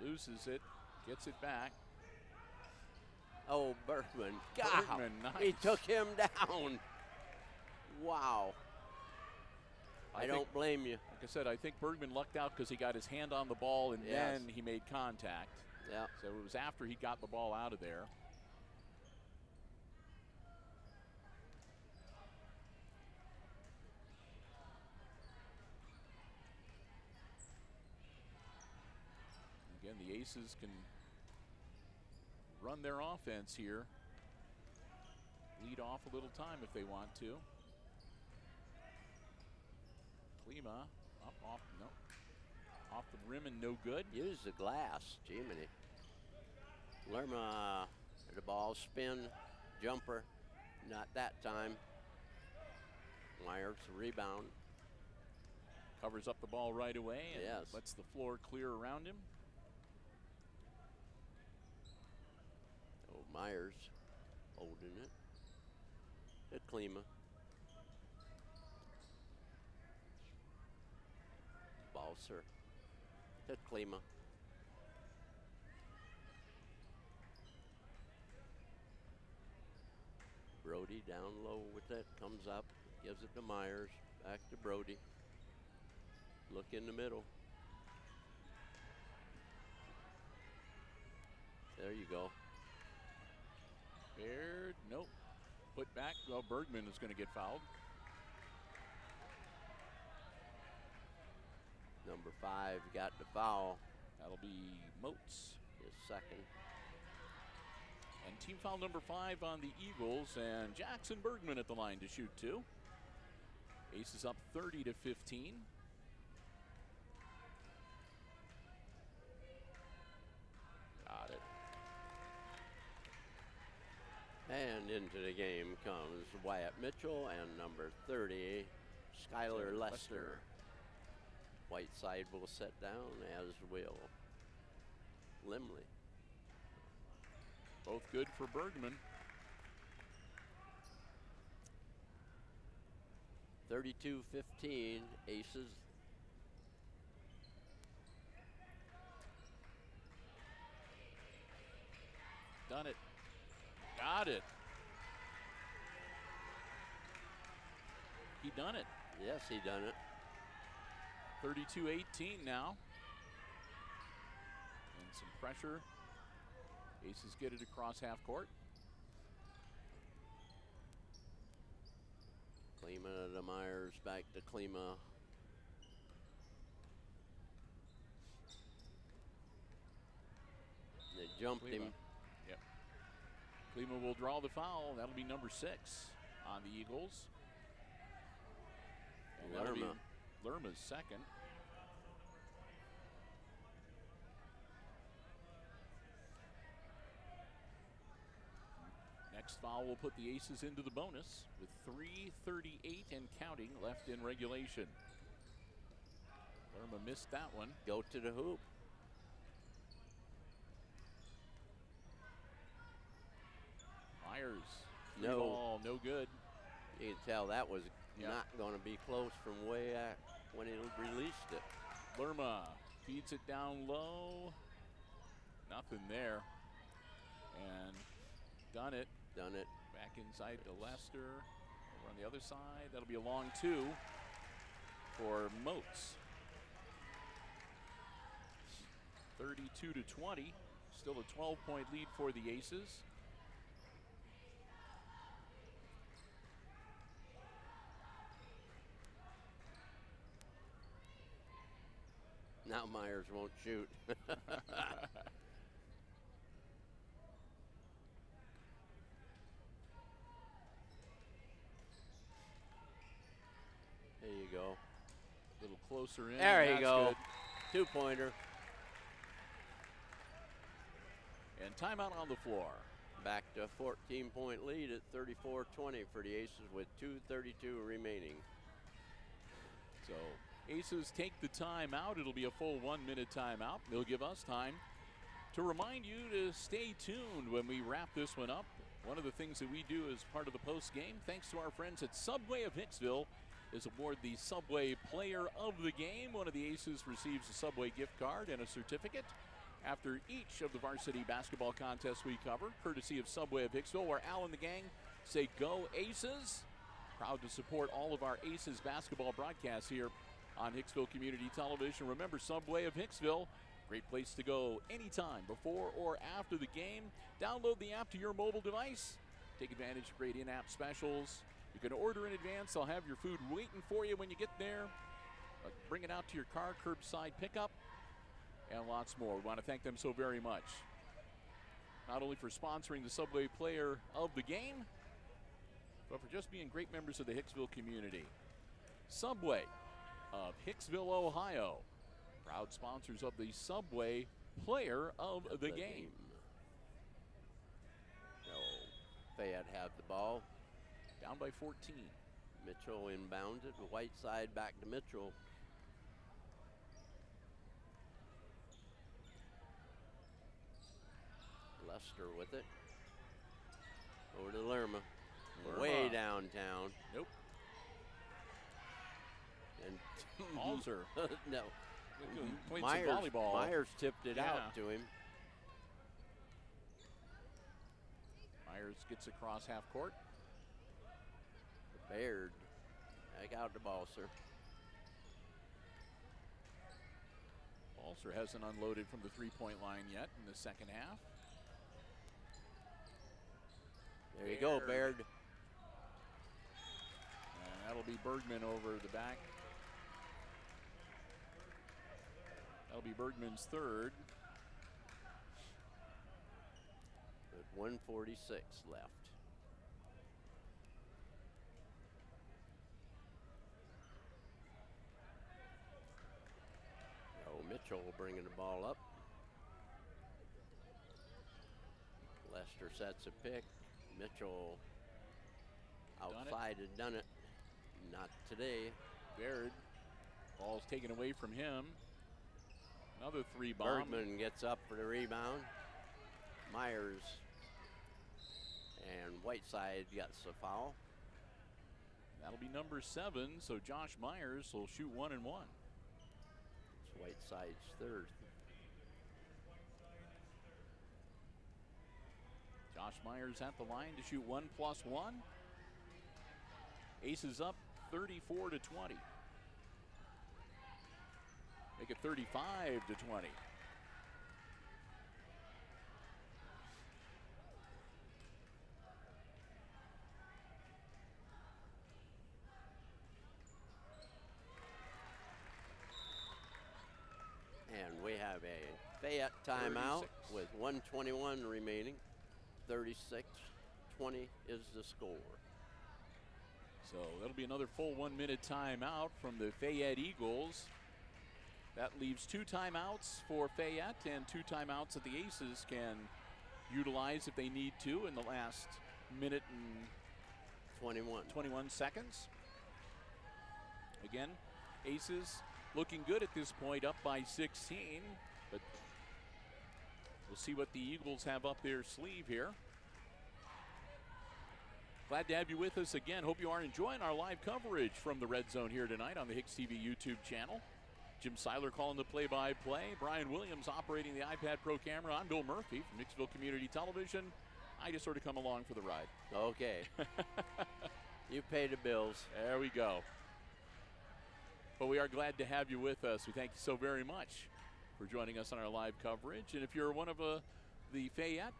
Loses it. Gets it back. Oh, Bergman. God, Bergman, nice. he took him down. Wow. I don't blame you. Like I said, I think Bergman lucked out because he got his hand on the ball and Yes. then he made contact. Yeah. So it was after he got the ball out of there. Again, the Aces can run their offense here. Lead off a little time if they want to. Klima up off, no, off the rim and no good. Use the glass, Jiminy. Lerma, the ball spin, jumper, not that time. Myers rebound. Covers up the ball right away and Yes. lets the floor clear around him. Oh, Myers holding it. To Klima. Balser. To Klima. Brody down low with it, comes up, Gives it to Myers. Back to Brody. Look in the middle. There you go. Baird, nope. Put back. Well, Bergman is going to get fouled. Number 5 got the foul. That'll be Moats. His second. And team foul number 5 on the Eagles, and Jackson Bergman at the line to shoot 2. Aces up 30-15. Got it. And into the game comes Wyatt Mitchell and number 30, Skylar Lester. Whiteside will sit down, as will Limley. Both good for Bergman. 32-15, Aces. Done it. Got it. He done it. Yes, he done it. 32-18 now. And some pressure. Aces get it across half court. Klima to Myers, back to Klima. They jumped him. Yep. Klima will draw the foul. That'll be number 6 on the Eagles. And that'll be Lerma's second. Next foul will put the Aces into the bonus with 3:38 and counting left in regulation. Lerma missed that one. Go to the hoop. Myers, No. ball, no good. You can tell that was not going to be close from way at when he released it. Lerma feeds it down low. Nothing there. And done it. Done it. Back inside to Lester. Over on the other side. That'll be a long 2 for Moats. 32-20. Still a 12-point lead for the Aces. Now Myers won't shoot. There you go. A little closer in. There you That's go. good. 2-pointer. And timeout on the floor. Back to a 14-point lead at 34-20 for the Aces with 2:32 remaining. So Aces take the timeout. It'll be a full 1-minute timeout. They'll give us time to remind you to stay tuned when we wrap this one up. One of the things that we do as part of the post game, thanks to our friends at Subway of Hicksville, is award the Subway Player of the Game. One of the Aces receives a Subway gift card and a certificate after each of the varsity basketball contests we cover, courtesy of Subway of Hicksville, where Al and the gang say, "Go Aces." Proud to support all of our Aces basketball broadcasts here on Hicksville Community Television. Remember, Subway of Hicksville, great place to go anytime before or after the game. Download the app to your mobile device. Take advantage of great in-app specials. You can order in advance. They'll have your food waiting for you when you get there. Bring it out to your car, curbside pickup, and lots more. We want to thank them so very much. Not only for sponsoring the Subway Player of the Game, but for just being great members of the Hicksville community. Subway of Hicksville, Ohio, proud sponsors of the Subway Player of the Game. So Fayette have the ball. Down by 14. Mitchell inbounds it. Whiteside back to Mitchell. Lester with it. Over to Lerma. Way downtown. Nope. And Halser. No. Played some volleyball. Myers tipped it out to him. Myers gets across half court. Baird Back out to Balser. Balser hasn't unloaded from the three-point line yet in the second half. There you go, Baird. And that'll be Bergman over the back. That'll be Bergman's third. With 1:46 left. Oh, Mitchell bringing the ball up. Lester sets a pick. Mitchell outside had done it. Not today. Baird. Ball's taken away from him. Another three bomb. Bergman gets up for the rebound. Myers and Whiteside gets the foul. That'll be number 7, so Josh Myers will shoot 1 and 1. It's Whiteside's third. Josh Myers at the line to shoot 1+1. Aces up 34 to 20. Make it 35 to 20. And we have a Fayette timeout 36. with 1:21 remaining. 36-20 is the score. So that'll be another full 1 minute timeout from the Fayette Eagles. That leaves 2 timeouts for Fayette and 2 timeouts that the Aces can utilize if they need to in the last minute and 21 seconds. Again, Aces looking good at this point, up by 16, but we'll see what the Eagles have up their sleeve here. Glad to have you with us again. Hope you are enjoying our live coverage from the Red Zone here tonight on the HIX-TV YouTube channel. Jim Seiler calling the play-by-play. Brian Williams operating the iPad Pro camera. I'm Bill Murphy from Hicksville Community Television. I just sort of come along for the ride. Okay. You pay the bills. There we go. But we are glad to have you with us. We thank you so very much for joining us on our live coverage. And if you're one of the Fayette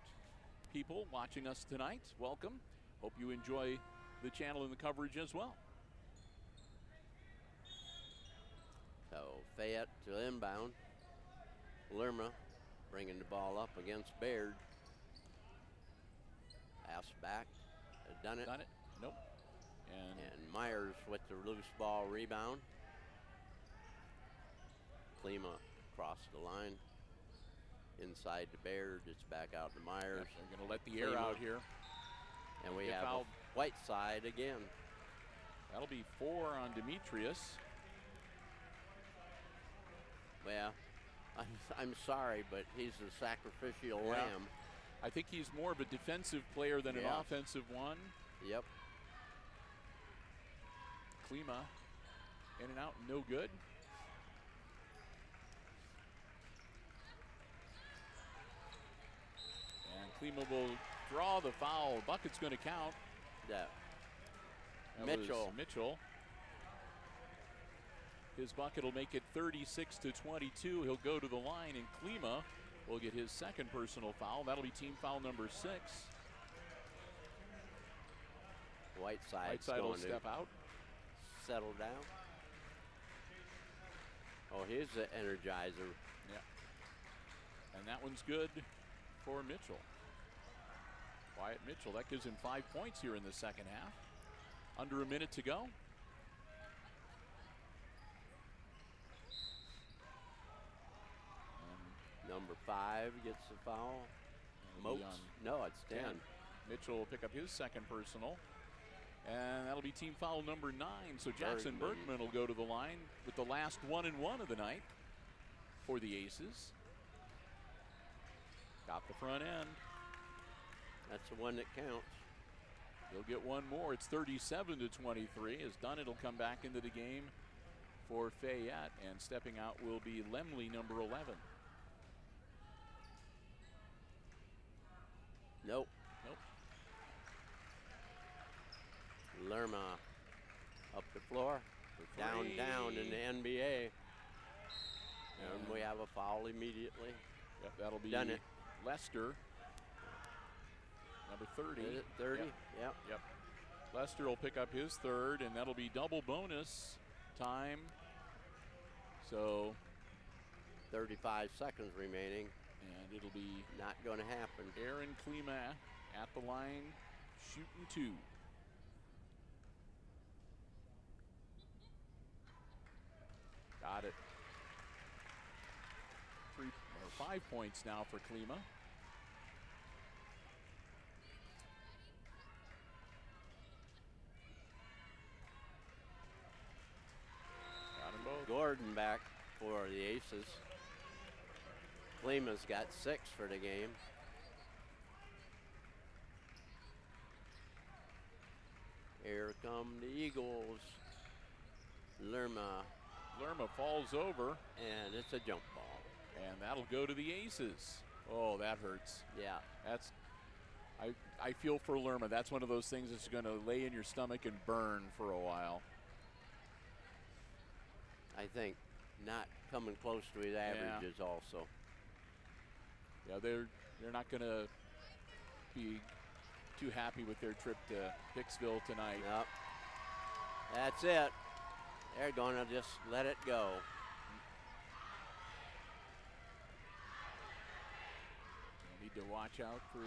people watching us tonight, welcome. Hope you enjoy the channel and the coverage as well. So Fayette to inbound. Lerma bringing the ball up against Baird. Pass back. Done it. Nope. And Myers with the loose ball rebound. Klima across the line. Inside to Baird. It's back out to Myers. Yep, they're going to let the air out here. And we Get have fouled. Whiteside again. That'll be 4 on Demetrius. Well, I'm sorry, but he's a sacrificial lamb. I think he's more of a defensive player than an offensive one. Yep. Klima in and out, no good. And Klima will draw the foul. Bucket's going to count. That Mitchell. His bucket will make it 36 to 22. He'll go to the line, and Klima will get his second personal foul. That'll be team foul number 6. Whiteside will step out. Settle down. Oh, here's the energizer. Yeah. And that one's good for Mitchell. Wyatt Mitchell, that gives him 5 points here in the second half. Under a minute to go. Number 5 gets the foul. Moats. No, it's 10. Mitchell will pick up his second personal. And that'll be team foul number 9. So Jackson Bergman will go to the line with the last 1 and 1 of the night for the Aces. Got the front end. That's the one that counts. He'll get one more. It's 37 to 23. As Dunnett will come back into the game for Fayette. And stepping out will be Lemley, number 11. Nope. Lerma up the floor. For Down in the NBA. And And we have a foul immediately. Yep, that'll be Done it. Lester. Number 30. Is it 30? Yep. Yep. Lester will pick up his third, and that'll be double bonus time. So 35 seconds remaining. and it'll be Not going to happen. Aaron Klima at the line, shooting 2. Got it. 5 points now for Klima. Got them both. Gordon back for the Aces. Klima's got 6 for the game. Here come the Eagles. Lerma, Lerma falls over, and it's a jump ball. and that'll go to the Aces. Oh, that hurts. Yeah, That's, I feel for Lerma. That's one of those things that's going to lay in your stomach and burn for a while. I think not coming close to his averages also. Yeah, they're not going to be too happy with their trip to Hicksville tonight. Yep. That's it. They're going to just let it go. Need to watch out for.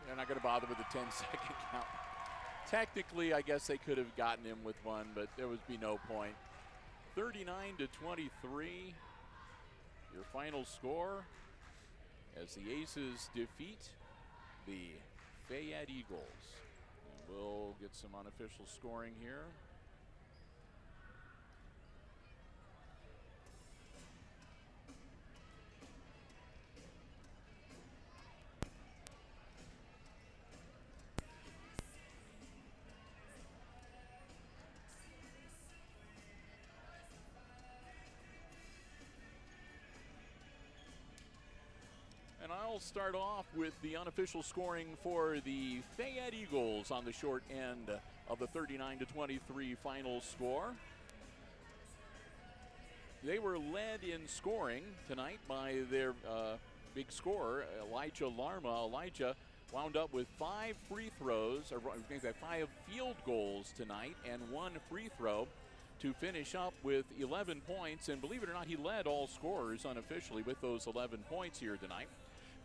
They're not going to bother with the 10-second count. Technically, I guess they could have gotten him with one, but there would be no point. 39-23, your final score as the Aces defeat the Fayette Eagles. And we'll get some unofficial scoring here. And I'll start off with the unofficial scoring for the Fayette Eagles on the short end of the 39-23 final score. They were led in scoring tonight by their big scorer, Elijah Larma. Elijah wound up with 5 free throws, or 5 field goals tonight and 1 free throw to finish up with 11 points. And believe it or not, he led all scorers unofficially with those 11 points here tonight.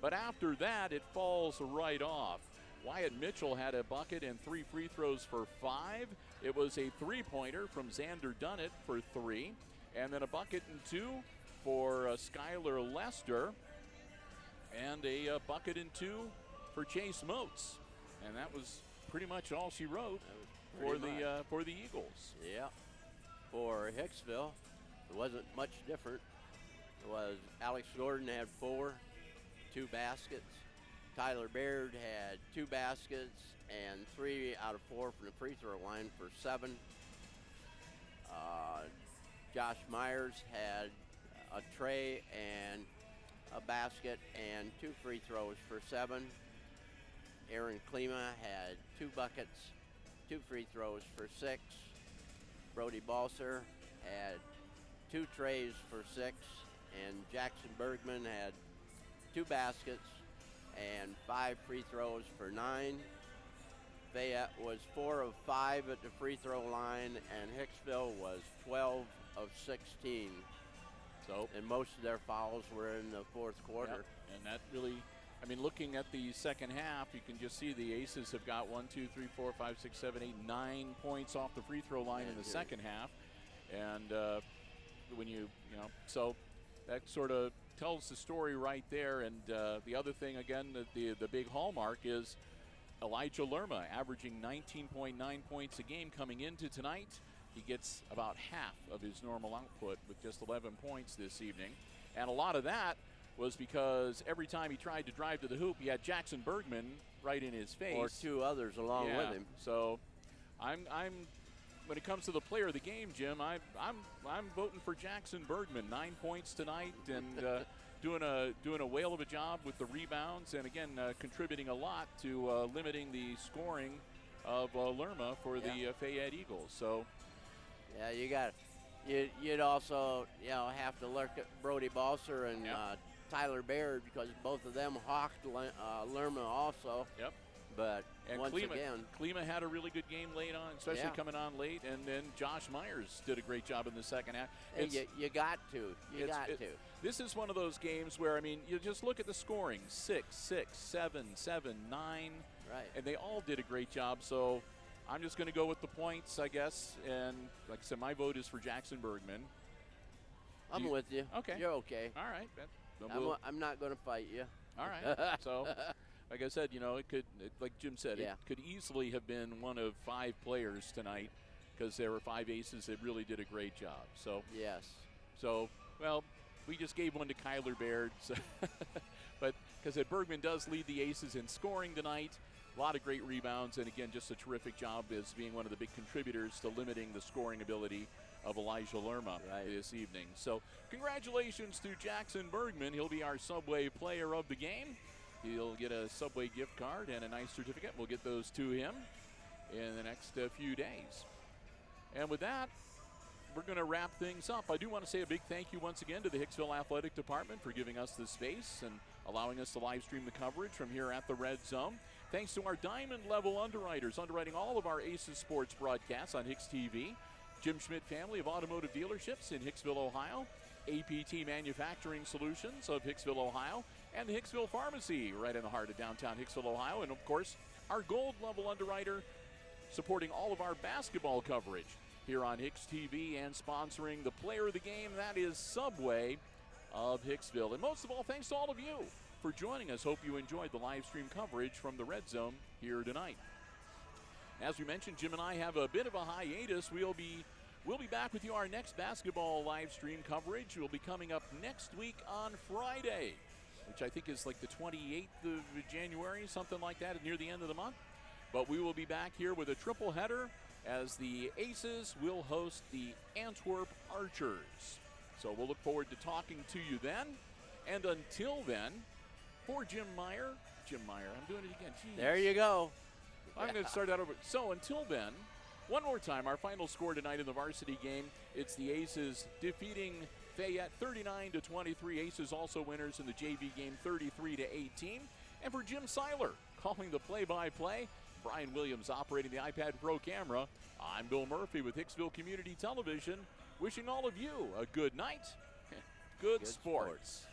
But after that, it falls right off. Wyatt Mitchell had a bucket and 3 free throws for 5. It was a 3-pointer from Xander Dunnett for 3. And then a bucket and 2 for Skylar Lester. And a bucket and 2 for Chase Moats. And that was pretty much all she wrote for the Eagles. Yeah. For Hicksville, it wasn't much different. It was Alex Gordon had 4, 2 baskets. Tyler Baird had 2 baskets and 3 out of 4 from the free throw line for 7. Josh Myers had a tray and a basket and 2 free throws for 7. Aaron Klima had 2 buckets, 2 free throws for 6. Brody Balser had 2 trays for 6, and Jackson Bergman had 2 baskets and 5 free throws for 9. Fayette was 4 of 5 at the free throw line, and Hicksville was 12 of 16. So, and most of their fouls were in the 4th quarter. Yep. And that really, I mean, looking at the second half, you can just see the Aces have got 1, 2, 3, 4, 5, 6, 7, 8, 9 points off the free throw line in the second half. And when so that sort of tells the story right there. And the other thing, again, the big hallmark is Elijah Lerma averaging 19.9 points a game coming into tonight. He gets about half of his normal output with just 11 points this evening. And a lot of that was because every time he tried to drive to the hoop, he had Jackson Bergman right in his face. Or 2 others along with him. So I'm when it comes to the player of the game, Jim, I'm voting for Jackson Bergman. 9 points tonight, and doing a whale of a job with the rebounds, and again contributing a lot to limiting the scoring of Lerma for the Fayette Eagles. So, yeah, you'd also have to look at Brody Balser and Tyler Baird, because both of them hawked Lerma also. Yep. But and once again, Klima had a really good game late on, especially coming on late, and then Josh Myers did a great job in the second half. You got to. This is one of those games where, I mean, you just look at the scoring: 6, 6, 7, 7, 9. Right. And they all did a great job. So I'm just going to go with the points, I guess. And like I said, my vote is for Jackson Bergman. I'm with you. Okay. You're okay. All right. I'm not going to fight you. All right. So, like I said, it could, like Jim said, it could easily have been one of 5 players tonight, because there were 5 aces that really did a great job. So yes. So, well, we just gave one to Kyler Baird. So but because Bergman does lead the aces in scoring tonight. A lot of great rebounds, and again, just a terrific job as being one of the big contributors to limiting the scoring ability of Elijah Lerma this evening. So congratulations to Jackson Bergman. He'll be our Subway player of the game. He'll get a Subway gift card and a nice certificate. We'll get those to him in the next few days. And with that, we're going to wrap things up. I do want to say a big thank you once again to the Hicksville Athletic Department for giving us the space and allowing us to live stream the coverage from here at the Red Zone. Thanks to our diamond level underwriters, underwriting all of our Aces Sports broadcasts on HIX-TV. Jim Schmidt Family of Automotive Dealerships in Hicksville, Ohio. APT Manufacturing Solutions of Hicksville, Ohio. And the Hicksville Pharmacy right in the heart of downtown Hicksville, Ohio. And of course, our gold level underwriter supporting all of our basketball coverage here on HIX-TV and sponsoring the player of the game. That is Subway of Hicksville. And most of all, thanks to all of you for joining us. Hope you enjoyed the live stream coverage from the Red Zone here tonight. As we mentioned, Jim and I have a bit of a hiatus. We'll be back with you. Our next basketball live stream coverage will be coming up next week on Friday, which I think is like the 28th of January, something like that, near the end of the month. But we will be back here with a triple header as the Aces will host the Antwerp Archers. So we'll look forward to talking to you then. And until then, for Jim Meyer, I'm doing it again. Jeez. There you go. I'm going to start that over. So until then, one more time, our final score tonight in the varsity game, it's the Aces defeating Fayette 39-23. Aces also winners in the JV game 33-18. And for Jim Seiler calling the play-by-play, Brian Williams operating the iPad Pro camera, I'm Bill Murphy with Hicksville Community Television, wishing all of you a good night, good sports.